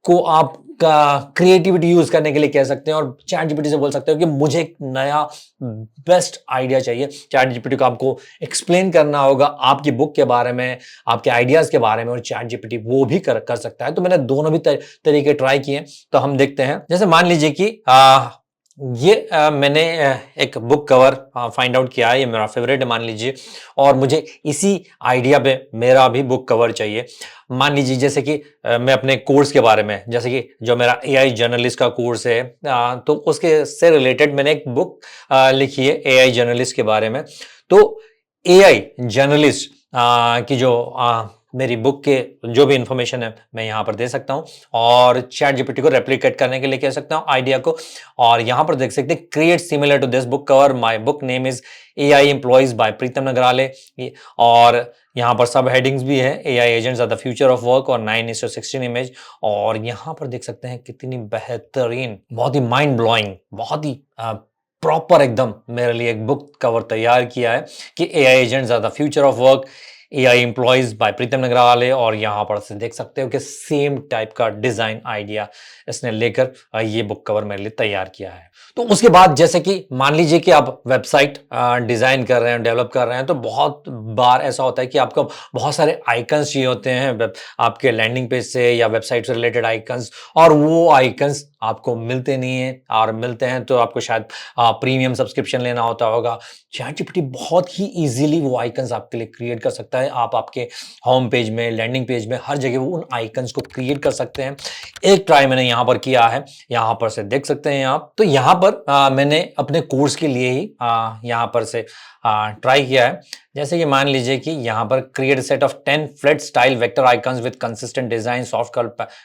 को आप क्रिएटिविटी यूज करने के लिए कह सकते हैं और चैट जीपीटी से बोल सकते हो कि मुझे एक नया बेस्ट आइडिया चाहिए। चैट जीपीटी को आपको एक्सप्लेन करना होगा आपकी बुक के बारे में, आपके आइडियाज के बारे में, और चैट जीपीटी वो भी कर सकता है। तो मैंने दोनों भी तरीके ट्राई किए, तो हम देखते हैं। जैसे मान लीजिए कि मैंने एक बुक कवर फाइंड आउट किया है, ये मेरा फेवरेट है मान लीजिए, और मुझे इसी आइडिया पे मेरा भी बुक कवर चाहिए। मान लीजिए जैसे कि मैं अपने कोर्स के बारे में, जैसे कि जो मेरा एआई जर्नलिस्ट का कोर्स है, तो उसके से रिलेटेड मैंने एक बुक लिखी है एआई जर्नलिस्ट के बारे में। तो एआई जर्नलिस्ट की जो मेरी बुक के जो भी इंफॉर्मेशन है मैं यहाँ पर दे सकता हूँ और चैट जीपीटी को रेप्लिकेट करने के लिए कह सकता हूँ आइडिया को। और यहाँ पर देख सकते हैं create similar to this book cover, my book name is AI employees by Pritam Nagrale. और यहाँ पर सब हेडिंग्स भी है, AI agents are the future of work और 9:16 इमेज। और यहाँ पर देख सकते हैं कितनी बेहतरीन, बहुत ही माइंड ब्लोइंग, बहुत ही प्रॉपर एकदम मेरे लिए एक बुक कवर तैयार किया है कि AI agents are the future of work, AI employees by Pritam Nagrale. और यहाँ पर से देख सकते हो कि सेम टाइप का डिजाइन आइडिया इसने लेकर ये बुक कवर मेरे लिए तैयार किया है। तो उसके बाद जैसे कि मान लीजिए कि आप वेबसाइट डिजाइन कर रहे हैं, डेवलप कर रहे हैं, तो बहुत बार ऐसा होता है कि आपको बहुत सारे आइकन्स चाहिए होते हैं आपके लैंडिंग पेज से या वेबसाइट से रिलेटेड आइकन्स, और वो आइकन्स आपको मिलते नहीं है, और मिलते हैं तो आपको शायद प्रीमियम सब्सक्रिप्शन लेना होता होगा। चैट जीपीटी बहुत ही इजीली वो आइकन्स आपके लिए क्रिएट कर सकता है। आप आपके होम पेज में, लैंडिंग पेज में, हर जगह वो उन आइकन्स को क्रिएट कर सकते हैं। एक ट्राई मैंने यहाँ पर किया है, यहाँ पर से देख सकते हैं आप। तो यहाँ पर मैंने अपने कोर्स के लिए ही यहाँ पर से ट्राई किया है। जैसे कि मान लीजिए कि यहाँ पर create set of 10 flat style vector icons with consistent design, soft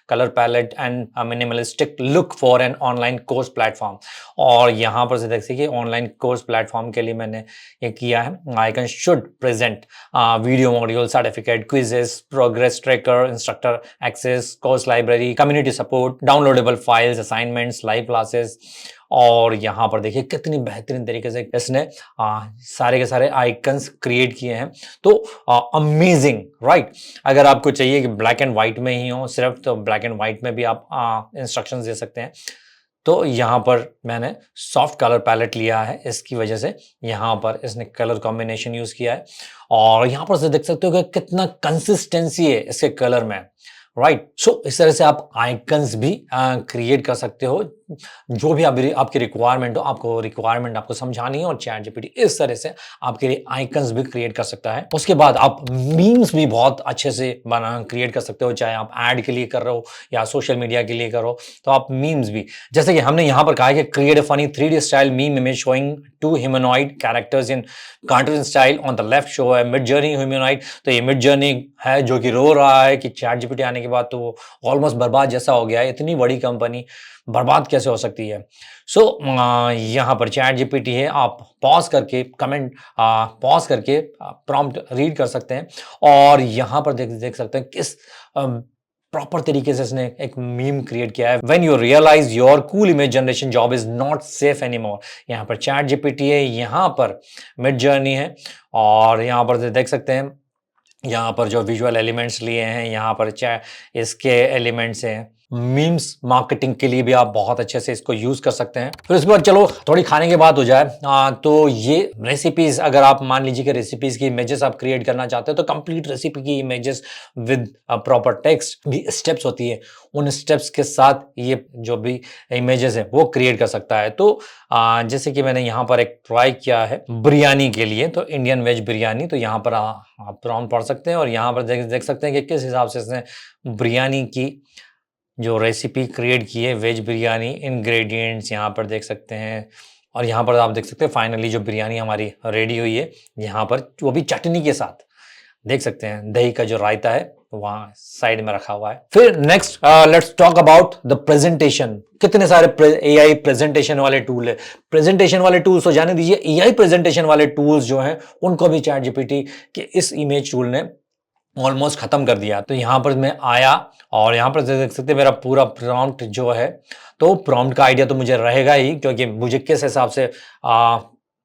colour palette and minimalistic look for an online course platform. और यहाँ पर से देख सकते ऑनलाइन कोर्स प्लेटफॉर्म के लिए मैंने ये किया है। Icon should present video module, certificate, quizzes, progress tracker, instructor access, course library, community support, downloadable files, assignments, live classes. और यहाँ पर देखिए कितनी बेहतरीन तरीके से इसने सारे के सारे आइकन्स क्रिएट किए हैं। तो अमेजिंग, राइट। अगर आपको चाहिए कि ब्लैक एंड व्हाइट में ही हो सिर्फ, तो ब्लैक एंड व्हाइट में भी आप इंस्ट्रक्शंस दे सकते हैं। तो यहाँ पर मैंने सॉफ्ट कलर पैलेट लिया है, इसकी वजह से यहाँ पर इसने कलर कॉम्बिनेशन यूज किया है। और यहाँ पर से देख सकते हो कि कितना कंसिस्टेंसी है इसके कलर में, राइट। सो इस तरह से आप आइकन्स भी क्रिएट कर सकते हो। जो भी आपकी रिक्वायरमेंट हो, आपको रिक्वायरमेंट आपको समझानी है, और चैट जीपीटी इस तरह से आपके लिए आइकन्स भी क्रिएट कर सकता है। उसके बाद आप मीम्स भी बहुत अच्छे से क्रिएट कर सकते हो, चाहे आप एड के लिए कर रहे हो या सोशल मीडिया के लिए करो। तो आप मीम्स भी, जैसे कि हमने यहाँ पर कहा है कि create a funny 3D style meme image showing 2 humanoid characters in cartoon style. On the left show है मिड जर्नी ह्यूमनॉइड। तो ये मिड जर्नी है जो कि रो रहा है कि चैट जीपीटी आने के बाद तो वो ऑलमोस्ट बर्बाद जैसा हो गया है। इतनी बड़ी कंपनी बर्बाद कैसे हो सकती है। सो यहाँ पर चैट जीपीटी है, आप पॉज करके कमेंट पॉज करके प्रॉम्प्ट रीड कर सकते हैं। और यहाँ पर देख सकते हैं किस प्रॉपर तरीके से इसने एक मीम क्रिएट किया है, when you realise your cool image generation job is not safe anymore. यहाँ पर चैट जीपीटी है, यहाँ पर मिड जर्नी है, और यहाँ पर देख सकते हैं यहाँ पर जो विजुअल एलिमेंट्स लिए हैं, यहाँ पर इसके एलिमेंट्स हैं। मीम्स मार्केटिंग के लिए भी आप बहुत अच्छे से इसको यूज कर सकते हैं। फिर उसके बाद चलो थोड़ी खाने की बात हो जाए, तो ये रेसिपीज, अगर आप मान लीजिए कि रेसिपीज की इमेजेस आप क्रिएट करना चाहते हो, तो कंप्लीट रेसिपी की इमेजेस विद प्रॉपर टेक्स्ट भी स्टेप्स होती है, उन स्टेप्स के साथ ये जो भी इमेजेस है वो क्रिएट कर सकता है। तो जैसे कि मैंने यहाँ पर एक ट्राई किया है बिरयानी के लिए, तो इंडियन वेज बिरयानी, तो यहाँ पर आप प्रॉम्प्ट पढ़ सकते हैं और यहाँ पर देख सकते हैं कि किस हिसाब से इसने बिरयानी की जो रेसिपी क्रिएट की है, वेज बिरयानी। इंग्रेडिएंट्स यहाँ पर देख सकते हैं, और यहाँ पर आप देख सकते हैं फाइनली जो बिरयानी हमारी रेडी हुई है, यहाँ पर वो भी चटनी के साथ देख सकते हैं। दही का जो रायता है वहाँ साइड में रखा हुआ है। फिर next let's talk about the presentation. कितने सारे एआई प्रेजेंटेशन वाले टूल है। प्रेजेंटेशन वाले टूल्स तो जाने दीजिए, एआई प्रेजेंटेशन वाले टूल्स जो हैं उनको भी चैट जीपीटी के इस इमेज टूल ने ऑलमोस्ट खत्म कर दिया। तो यहाँ पर मैं आया और यहाँ पर देख सकते हैं मेरा पूरा प्रॉम्प्ट जो है, तो प्रॉम्प्ट का आइडिया तो मुझे रहेगा ही, क्योंकि मुझे किस हिसाब से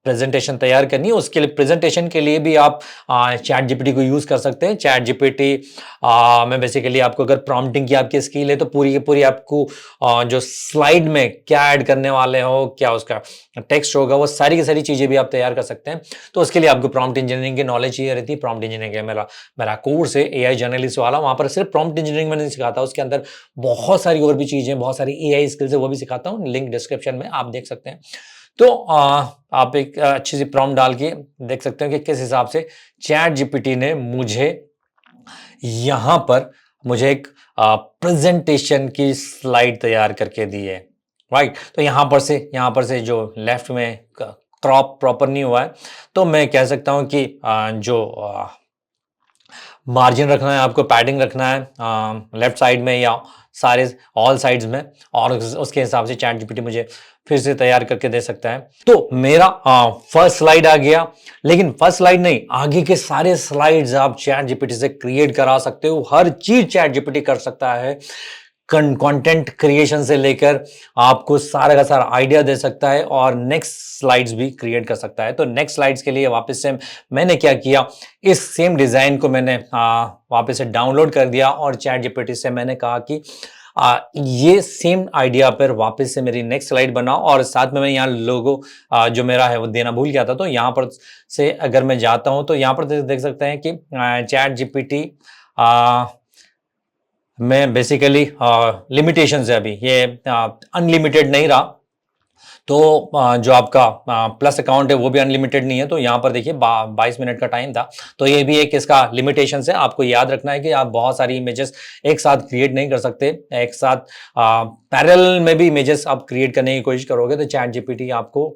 प्रेजेंटेशन तैयार करनी है, उसके लिए प्रेजेंटेशन के लिए भी आप चैट जीपीटी को यूज कर सकते हैं। चैट जीपीटी में बेसिकली आपको अगर प्रॉम्प्टिंग की आपकी स्किल है, तो पूरी की पूरी आपको जो स्लाइड में क्या ऐड करने वाले हो, क्या उसका टेक्स्ट होगा, वो सारी की सारी चीजें भी आप तैयार कर सकते हैं। तो उसके लिए आपको प्रॉम्प्ट इंजीनियरिंग की नॉलेज चाहिए रहती है। प्रॉम्प्ट इंजीनियरिंग मेरा कोर्स है एआई जर्नलिस्ट वाला, वहां पर सिर्फ प्रॉम्प्ट इंजीनियरिंग मैंने सिखाता हूँ, उसके अंदर बहुत सारी और भी चीजें, बहुत सारी एआई स्किल्स है वो भी सिखाता हूँ, लिंक डिस्क्रिप्शन में आप देख सकते हैं। तो आप एक अच्छी सी प्रॉम्प्ट डाल के देख सकते हो कि किस हिसाब से चैट जीपीटी ने मुझे यहां पर मुझे एक प्रेजेंटेशन की स्लाइड तैयार करके दी है, राइट। तो यहां पर से जो लेफ्ट में क्रॉप प्रॉपर नहीं हुआ है, तो मैं कह सकता हूं कि जो मार्जिन रखना है आपको, पैडिंग रखना है लेफ्ट साइड में या सारे ऑल साइड्स में, और उसके हिसाब से चैट जीपीटी मुझे फिर से तैयार करके दे सकता है। तो मेरा फर्स्ट स्लाइड आ गया, लेकिन फर्स्ट स्लाइड नहीं, आगे के सारे स्लाइड्स आप चैट जीपीटी से क्रिएट करा सकते हो। हर चीज चैट जीपीटी कर सकता है, कंटेंट क्रिएशन से लेकर आपको सारा का सारा आइडिया दे सकता है, और नेक्स्ट स्लाइड्स भी क्रिएट कर सकता है। तो नेक्स्ट स्लाइड्स के लिए वापस से मैंने क्या किया, इस सेम डिजाइन को मैंने वापस से डाउनलोड कर दिया, और चैट जीपीटी से मैंने कहा कि ये सेम आइडिया पर वापस से मेरी नेक्स्ट स्लाइड बनाओ, और साथ में मैं यहाँ लोगो जो मेरा है वो देना भूल गया था। तो यहाँ पर से अगर मैं जाता हूँ, तो यहाँ पर देख सकते हैं कि चैट जीपीटी में बेसिकली लिमिटेशन है, अभी ये अनलिमिटेड नहीं रहा। तो जो आपका प्लस अकाउंट है वो भी अनलिमिटेड नहीं है। तो यहाँ पर देखिए 22 मिनट का टाइम था, तो ये भी एक इसका लिमिटेशन है। आपको याद रखना है कि आप बहुत सारी इमेजेस एक साथ क्रिएट नहीं कर सकते, एक साथ पैरेलल में भी इमेजेस आप क्रिएट करने की कोशिश करोगे तो चैट जीपीटी आपको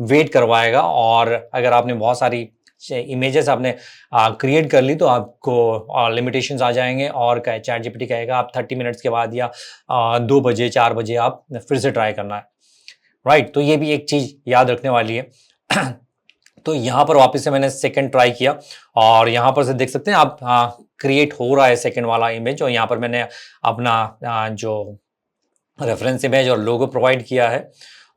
वेट करवाएगा, और अगर आपने बहुत सारी इमेजेस आपने क्रिएट कर ली तो आपको लिमिटेशंस आ जाएंगे, और चैट जीपीटी कहेगा आप 30 मिनट्स के बाद या 2 बजे 4 बजे आप फिर से ट्राई करना है, राइट। तो ये भी एक चीज याद रखने वाली है। तो यहाँ पर वापस से मैंने सेकंड ट्राई किया, और यहाँ पर से देख सकते हैं आप क्रिएट हो रहा है सेकंड वाला इमेज, और यहाँ पर मैंने अपना जो रेफरेंस इमेज और लोगो प्रोवाइड किया है,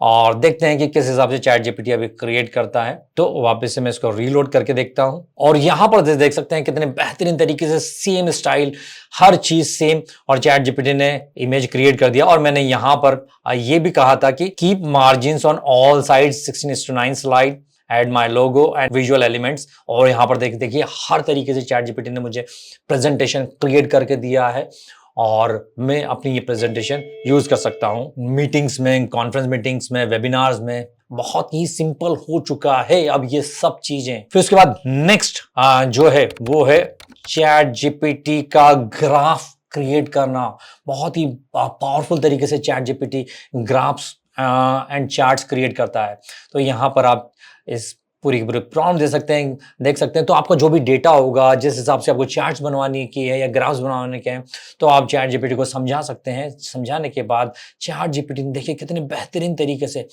और देखते हैं कि किस हिसाब से चैट जीपीटी अभी क्रिएट करता है। तो वापस से मैं इसको रीलोड करके देखता हूं, और यहां पर देख सकते हैं कितने बेहतरीन तरीके से सेम स्टाइल, हर चीज सेम, और चैट जीपीटी ने इमेज क्रिएट कर दिया। और मैंने यहां पर ये भी कहा था कि keep margins on all sides 16:9 slide, add my logo and visual elements, और यहाँ पर देखिए हर तरीके से चैट जीपीटी ने मुझे प्रेजेंटेशन क्रिएट करके दिया है, और मैं अपनी ये प्रेजेंटेशन यूज कर सकता हूं मीटिंग्स में, कॉन्फ्रेंस मीटिंग्स में, वेबिनार्स में। बहुत ही सिंपल हो चुका है अब ये सब चीजें। फिर उसके बाद नेक्स्ट जो है वो है चैट जीपीटी का ग्राफ क्रिएट करना। बहुत ही पावरफुल तरीके से chat GPT graphs and charts create करता है। तो यहां पर आप इस पूरी प्रॉम्प्ट दे सकते हैं, देख सकते हैं। तो आपका जो भी डेटा होगा, जिस हिसाब से आपको चार्ट्स बनवाने की है या ग्राफ्स बनवाने के हैं, तो आप चैट जीपीटी को समझा सकते हैं। समझाने के बाद चैट जीपीटी ने देखिए कितने बेहतरीन तरीके से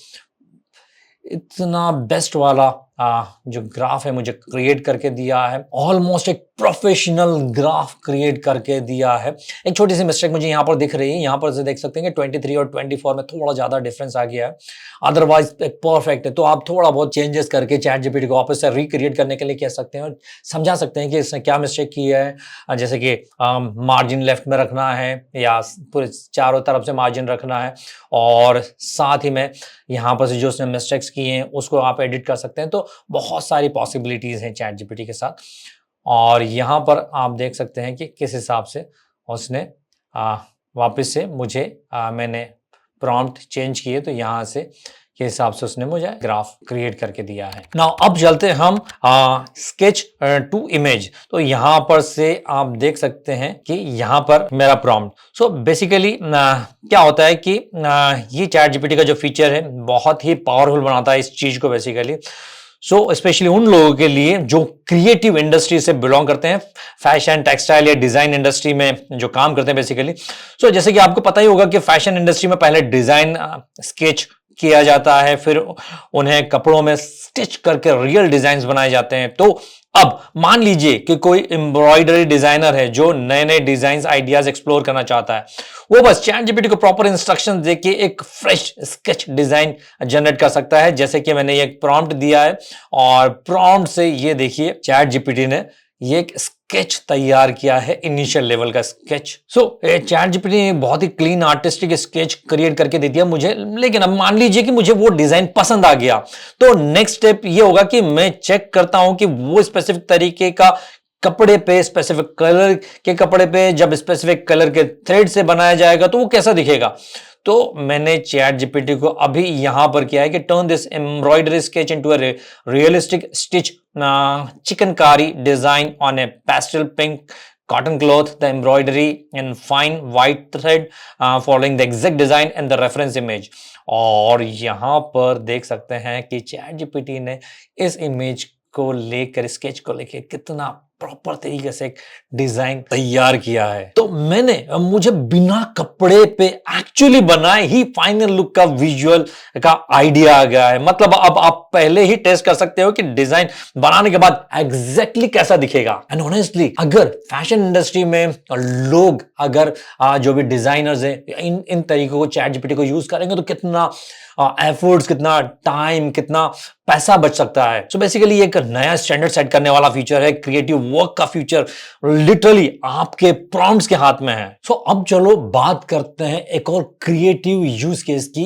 इतना बेस्ट वाला जो ग्राफ है मुझे क्रिएट करके दिया है, ऑलमोस्ट एक प्रोफेशनल ग्राफ क्रिएट करके दिया है। एक छोटी सी मिस्टेक मुझे यहाँ पर दिख रही है, यहाँ पर से देख सकते हैं कि 23 और 24 में थोड़ा ज्यादा डिफरेंस आ गया है, अदरवाइज परफेक्ट है। तो आप थोड़ा बहुत चेंजेस करके चैट जीपीटी को वापस से रिक्रिएट करने के लिए कह सकते हैं और समझा सकते हैं कि इसने क्या मिस्टेक की है, जैसे कि मार्जिन लेफ्ट में रखना है या पूरे चारों तरफ से मार्जिन रखना है, और साथ ही में यहाँ पर से जो उसने मिस्टेक्स किए हैं उसको आप एडिट कर सकते हैं। तो बहुत सारी पॉसिबिलिटीज हैं चैट जीपीटी के साथ, और यहाँ पर आप देख सकते हैं कि किस हिसाब से उसने वापस से मुझे मैंने प्रॉम्प्ट चेंज किए तो यहाँ से के हिसाब से उसने मुझे ग्राफ क्रिएट करके दिया है। नाउ अब चलते हैं हम स्केच टू इमेज। तो यहाँ पर से आप देख सकते हैं कि यहाँ पर मेरा प्रॉम्प्ट। सो बेसिकली क्या होता है कि ये चैट जीपीटी का जो फीचर है बहुत ही पावरफुल बनाता है इस चीज को बेसिकली। सो स्पेशली उन लोगों के लिए जो क्रिएटिव इंडस्ट्री से बिलोंग करते हैं, फैशन, टेक्सटाइल या डिजाइन इंडस्ट्री में जो काम करते हैं बेसिकली। सो जैसे कि आपको पता ही होगा कि फैशन इंडस्ट्री में पहले डिजाइन स्केच किया जाता है, फिर उन्हें कपड़ों में स्टिच करके रियल डिजाइन बनाए जाते हैं। तो अब मान लीजिए कि कोई एम्ब्रॉयडरी डिजाइनर है जो नए नए डिजाइन आइडियाज एक्सप्लोर करना चाहता है, वो बस चैट जीपीटी को प्रॉपर इंस्ट्रक्शंस देके एक फ्रेश स्केच डिजाइन जनरेट कर सकता है। जैसे कि मैंने एक प्रॉम्प्ट दिया है और प्रॉम्प्ट से ये देखिए चैट जीपीटी ने ये एक स्केच तैयार किया है, इनिशियल लेवल का स्केच। सो चैट जीपीटी ने बहुत ही क्लीन आर्टिस्टिक स्केच क्रिएट करके दे दिया मुझे। लेकिन अब मान लीजिए कि मुझे वो डिजाइन पसंद आ गया, तो नेक्स्ट स्टेप ये होगा कि मैं चेक करता हूं कि वो स्पेसिफिक तरीके का कपड़े पे, स्पेसिफिक कलर के कपड़े पे जब स्पेसिफिक कलर के थ्रेड से बनाया जाएगा तो वो कैसा दिखेगा। तो मैंने चैट जीपीटी को अभी यहां पर किया है कि turn this embroidery sketch into a realistic stitch chikankari design on A pastel pink cotton cloth, the embroidery in fine white thread following the exact design and the reference image। और यहां पर देख सकते हैं कि चैट जीपीटी ने इस image को लेकर, स्केच को लेकर कितना प्रॉपर तरीके से एक डिजाइन तैयार किया है। तो मुझे बिना कपड़े पे एक्चुअली बनाए ही फाइनल लुक का विजुअल का आइडिया आ गया है। मतलब अब आप पहले ही टेस्ट कर सकते हो कि डिजाइन बनाने के बाद एग्जैक्टली कैसा दिखेगा। एंड ऑनेस्टली अगर फैशन इंडस्ट्री में लोग अगर जो भी डिजाइनर्स हैं इन तरीकों को चैट जीपीटी को यूज करेंगे तो कितना एफर्ट्स, कितना टाइम, कितना पैसा बच सकता है। सो बेसिकली एक नया स्टैंडर्ड सेट करने वाला फीचर है। क्रिएटिव वर्क का फ्यूचर लिटरली आपके प्रॉम्प्ट्स के हाथ में है। सो अब चलो बात करते हैं एक और क्रिएटिव यूज केस की,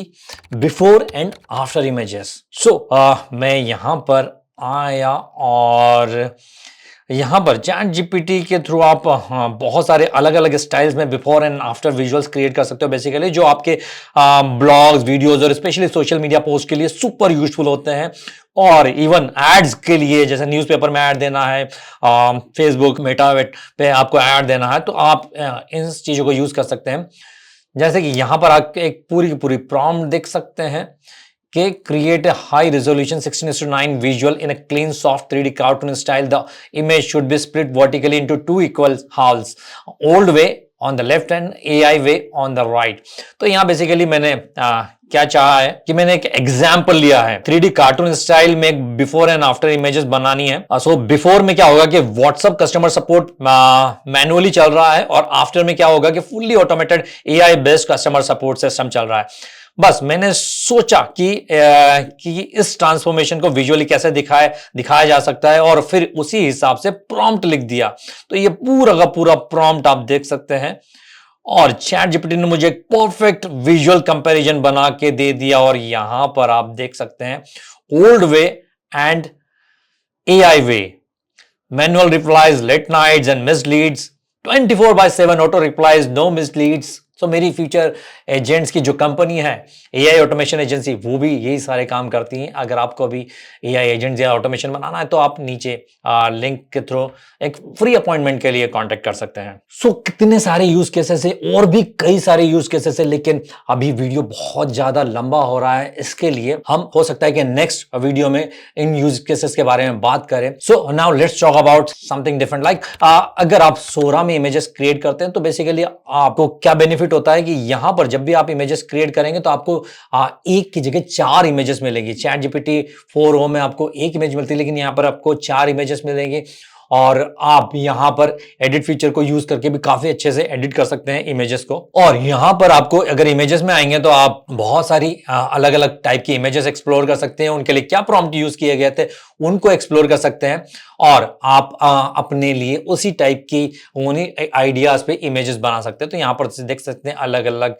बिफोर एंड आफ्टर इमेजेस। सो मैं यहां पर आया और यहां पर चैट जीपीटी के थ्रू आप बहुत सारे अलग अलग स्टाइल्स में before and after visuals create कर सकते हो बेसिकली, जो आपके ब्लॉग्स, वीडियोस और स्पेशली सोशल मीडिया पोस्ट के लिए सुपर यूजफुल होते हैं। और इवन एड्स के लिए, जैसे न्यूज़पेपर में ऐड देना है, फेसबुक, मेटा पे आपको ऐड देना है, तो आप इन चीजों को यूज कर सकते हैं। जैसे कि यहां पर आप एक पूरी की पूरी प्रॉम्प्ट देख सकते हैं कि create a high resolution 16:9 visual in a clean soft 3D cartoon style. The image should be split vertically into two equal halves, old way on the left and AI way on the right। तो यहाँ basically मैंने क्या चाहा है कि मैंने एक example लिया है 3D कार्टून स्टाइल में एक बिफोर एंड आफ्टर इमेजेस बनानी है। सो बिफोर में क्या होगा कि व्हाट्सएप कस्टमर सपोर्ट मैनुअली चल रहा है, और आफ्टर में क्या होगा कि fully automated AI based customer support system चल रहा है। बस मैंने सोचा कि इस ट्रांसफॉर्मेशन को विजुअली कैसे दिखाया जा सकता है, और फिर उसी हिसाब से प्रॉम्प्ट लिख दिया। तो ये पूरा का पूरा प्रॉम्प्ट आप देख सकते हैं, और चैट जीपीटी ने मुझे एक परफेक्ट विजुअल कंपैरिजन बना के दे दिया। और यहां पर आप देख सकते हैं old way and AI way, manual replies, late nights and missed leads, 24/7 auto replies, no missed leads. तो मेरी फ्यूचर एजेंट्स की जो कंपनी है AI ऑटोमेशन एजेंसी, वो भी यही सारे काम करती हैं। अगर आपको भी AI एजेंट या ऑटोमेशन बनाना है तो आप नीचे लिंक के थ्रू एक फ्री अपॉइंटमेंट के लिए कांटेक्ट कर सकते हैं। सो कितने सारे यूज केसेस है, और भी कई सारे यूज केसेस है, लेकिन अभी वीडियो बहुत ज्यादा लंबा हो रहा है। इसके लिए हम हो सकता है कि नेक्स्ट वीडियो में इन यूज केसेस के बारे में बात करें। सो now let's talk about something different. Like अगर आप सोरा में इमेजेस क्रिएट करते हैं तो बेसिकली आपको क्या बेनिफिट बेनिफिट होता है कि यहां पर जब भी आप इमेजेस क्रिएट करेंगे तो आपको एक की जगह 4 इमेजेस मिलेगी। चैट जीपीटी 4o में आपको एक इमेज मिलती है, लेकिन यहां पर आपको 4 इमेजेस मिलेंगी और आप यहां पर एडिट फीचर को यूज करके भी काफी अच्छे से एडिट कर सकते हैं इमेजेस को। और यहां पर आपको अगर इमेजेस में आएंगे तो आप बहुत सारी अलग अलग टाइप की इमेजेस एक्सप्लोर कर सकते हैं, उनके लिए क्या प्रॉम्प्ट यूज किए गए थे उनको एक्सप्लोर कर सकते हैं और आप अपने लिए उसी टाइप की उन्हीं आइडियाज पे इमेजेस बना सकते हैं। तो यहां पर देख सकते हैं अलग अलग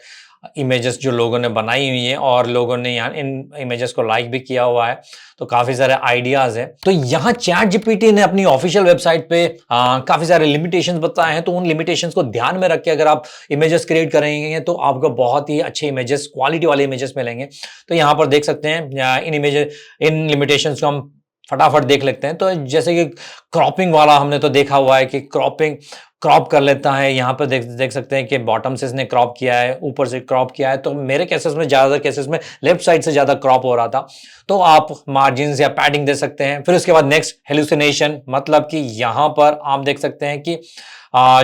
इमेजेस जो लोगों ने बनाई हुई है और लोगों ने यहाँ इन इमेजेस को लाइक भी किया हुआ है, तो काफी सारे आइडियाज हैं। तो यहाँ चैट जीपीटी ने अपनी ऑफिशियल वेबसाइट पे काफी सारे लिमिटेशंस बताए हैं, तो उन लिमिटेशंस को ध्यान में रख के अगर आप इमेजेस क्रिएट करेंगे तो आपको बहुत ही अच्छे इमेजेस, क्वालिटी वाले इमेजेस मिलेंगे। तो यहाँ पर देख सकते हैं इन लिमिटेशंस को हम फटाफट देख लेते हैं। तो जैसे कि क्रॉपिंग वाला हमने तो देखा हुआ है कि क्रॉप कर लेता है। यहाँ पर देख सकते हैं कि बॉटम से इसने क्रॉप किया है, ऊपर से क्रॉप किया है। तो मेरे केसेस में ज्यादातर केसेस में लेफ्ट साइड से ज्यादा क्रॉप हो रहा था, तो आप मार्जिन या पैडिंग दे सकते हैं। फिर उसके बाद नेक्स्ट हेलुसिनेशन, मतलब कि यहाँ पर आप देख सकते हैं कि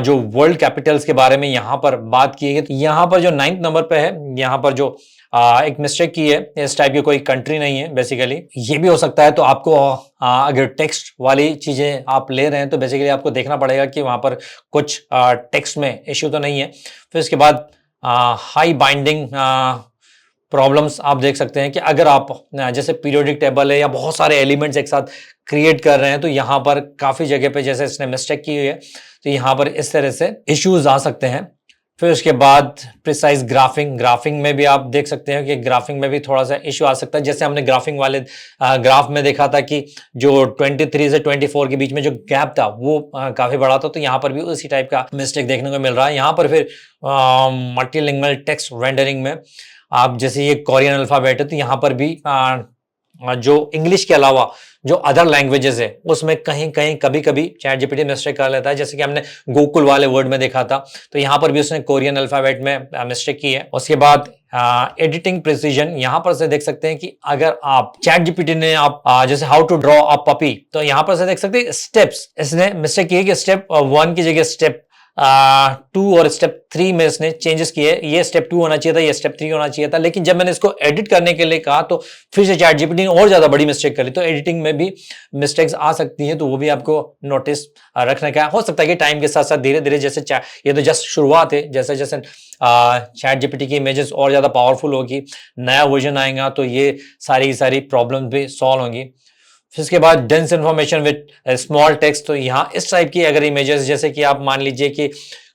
जो वर्ल्ड कैपिटल्स के बारे में यहाँ पर बात की है, तो यहाँ पर जो 9th नंबर पे है, यहाँ पर जो एक मिस्टेक की है, इस टाइप की कोई कंट्री नहीं है बेसिकली। ये भी हो सकता है, तो आपको अगर टेक्स्ट वाली चीजें आप ले रहे हैं तो बेसिकली आपको देखना पड़ेगा कि वहां पर कुछ टेक्स्ट में इश्यू तो नहीं है। फिर इसके बाद हाई बाइंडिंग प्रॉब्लम्स आप देख सकते हैं कि अगर आप जैसे पीरियोडिक टेबल है या बहुत सारे एलिमेंट्स एक साथ क्रिएट कर रहे हैं तो यहाँ पर काफी जगह पे जैसे इसने मिस्टेक की हुई है, तो यहाँ पर इस तरह से इश्यूज आ सकते हैं। फिर उसके बाद प्रिसाइज ग्राफिंग में भी आप देख सकते हैं कि ग्राफिंग में भी थोड़ा सा इश्यू आ सकता है। जैसे हमने ग्राफिंग वाले ग्राफ में देखा था कि जो 23 से 24 के बीच में जो गैप था वो काफी बड़ा था, तो यहाँ पर भी उसी टाइप का मिस्टेक देखने को मिल रहा है। यहाँ पर फिर मल्टीलिंगुअल टेक्स्ट रेंडरिंग में आप जैसे ये कोरियन अल्फाबेट है, तो यहाँ पर भी जो इंग्लिश के अलावा जो अदर लैंग्वेजेस है उसमें कहीं कहीं कभी कभी चैट जीपीटी मिस्टेक कर लेता है। जैसे कि हमने गोकुल वाले वर्ड में देखा था, तो यहाँ पर भी उसने कोरियन अल्फाबेट में मिस्टेक की है। उसके बाद एडिटिंग प्रिसीजन, यहाँ पर से देख सकते हैं कि अगर आप चैट जीपीटी ने आप जैसे how to draw a puppy, तो यहाँ पर से देख सकते हैं स्टेप्स, इसने मिस्टेक की है कि स्टेप 1 की जगह स्टेप 2 और स्टेप 3 में इसने चेंजेस किए। ये स्टेप 2 होना चाहिए था, ये स्टेप 3 होना चाहिए था, लेकिन जब मैंने इसको एडिट करने के लिए कहा तो फिर से चैट जीपीटी ने और ज्यादा बड़ी मिस्टेक करी। तो एडिटिंग में भी मिस्टेक्स आ सकती हैं, तो वो भी आपको नोटिस रखने का हो सकता है कि टाइम के साथ साथ धीरे धीरे, जैसे ये तो जस्ट शुरुआत है, जैसे जैसे चैट जीपीटी की इमेजेस और ज्यादा पावरफुल होगी, नया वर्जन आएगा तो ये सारी प्रॉब्लम भी सॉल्व होंगी। फिर इसके बाद dense information with small text, तो यहाँ इस टाइप की अगर इमेजेस, जैसे कि आप मान लीजिए कि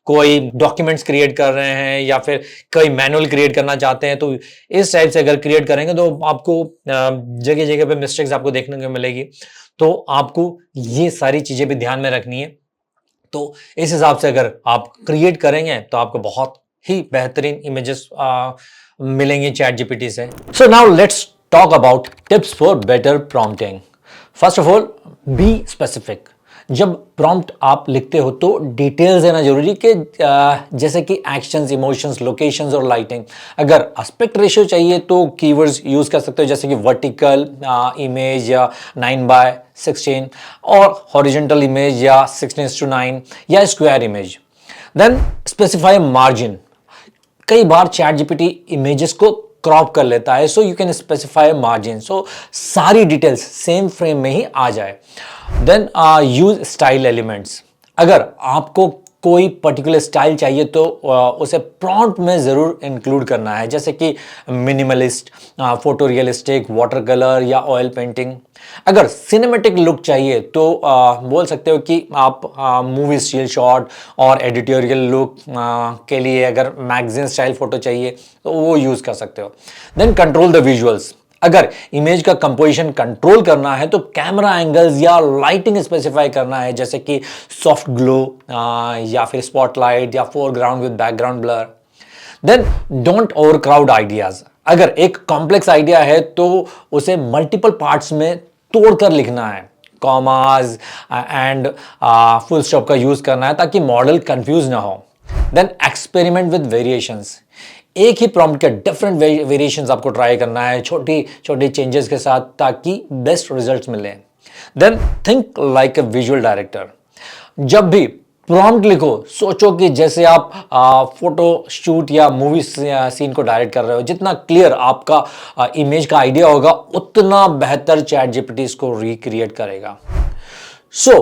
कोई डॉक्यूमेंट्स क्रिएट कर रहे हैं या फिर कोई मैनुअल क्रिएट करना चाहते हैं, तो इस टाइप से अगर क्रिएट करेंगे तो आपको जगह जगह पे मिस्टेक्स आपको देखने को मिलेगी। तो आपको ये सारी चीजें भी ध्यान में रखनी है। तो इस हिसाब से अगर आप क्रिएट करेंगे तो आपको बहुत ही बेहतरीन इमेजेस मिलेंगे चैट जीपीटी से। सो now let's talk about tips for better prompting. First of all, be specific. जब प्रॉम्प्ट आप लिखते हो तो डिटेल्स देना जरूरी कि जैसे कि एक्शंस, इमोशंस, लोकेशंस और लाइटिंग। अगर एस्पेक्ट रेशियो चाहिए तो कीवर्ड्स यूज कर सकते हो, जैसे कि वर्टिकल इमेज या 9:16 और हॉरिजॉन्टल इमेज या 16:9 या square image. Then specify margin. कई बार चैट जीपीटी इमेजेस को क्रॉप कर लेता है, so you can specify margin, so सारी डिटेल्स सेम फ्रेम में ही आ जाए। Then use style elements. अगर आपको कोई पर्टिकुलर स्टाइल चाहिए तो उसे प्रॉम्प्ट में जरूर इंक्लूड करना है, जैसे कि minimalist, photo realistic, water colour या ऑयल पेंटिंग। अगर सिनेमेटिक लुक चाहिए तो बोल सकते हो कि आप मूवी स्टील शॉट, और एडिटोरियल लुक के लिए अगर मैगजीन स्टाइल फोटो चाहिए तो वो यूज कर सकते हो। Then control the visuals. अगर इमेज का कंपोजिशन कंट्रोल करना है तो कैमरा एंगल्स या लाइटिंग स्पेसिफाई करना है, जैसे कि सॉफ्ट ग्लो या फिर स्पॉटलाइट या foreground with background blur. Then don't overcrowd ideas. अगर एक कॉम्प्लेक्स आइडिया है तो उसे मल्टीपल पार्ट्स में तोड़कर लिखना है, कॉमास एंड फुल स्टॉप का यूज करना है ताकि मॉडल कंफ्यूज ना हो। Then experiment with variations. एक ही प्रॉम्प्ट के डिफरेंट वेरिएशंस आपको ट्राई करना है, छोटी छोटी चेंजेस के साथ, ताकि बेस्ट रिजल्ट्स मिले। Then think like a visual director. जब भी प्रॉम्प्ट लिखो, सोचो कि जैसे आप फोटो शूट या मूवी सीन को डायरेक्ट कर रहे हो। जितना क्लियर आपका इमेज का आइडिया होगा उतना बेहतर चैट जीपीटी इसको रिक्रिएट करेगा। सो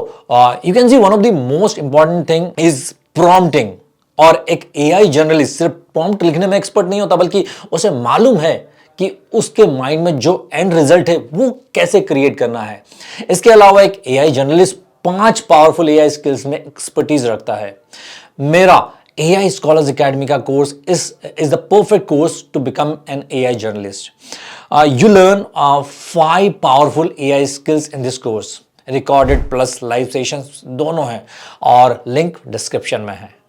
you can see one of the most important thing is prompting. और एक एआई जर्नलिस्ट सिर्फ प्रॉम्प्ट लिखने में एक्सपर्ट नहीं होता, बल्कि उसे मालूम है कि उसके माइंड में जो एंड रिजल्ट है वो कैसे क्रिएट करना है। इसके अलावा एक AI journalist 5 powerful AI skills में एक्सपर्टीज रखता है। मेरा AI Scholars Academy का course is the perfect course to become an AI journalist. You learn 5 powerful AI skills in this course. Recorded plus live sessions दोनों हैं और link description में है।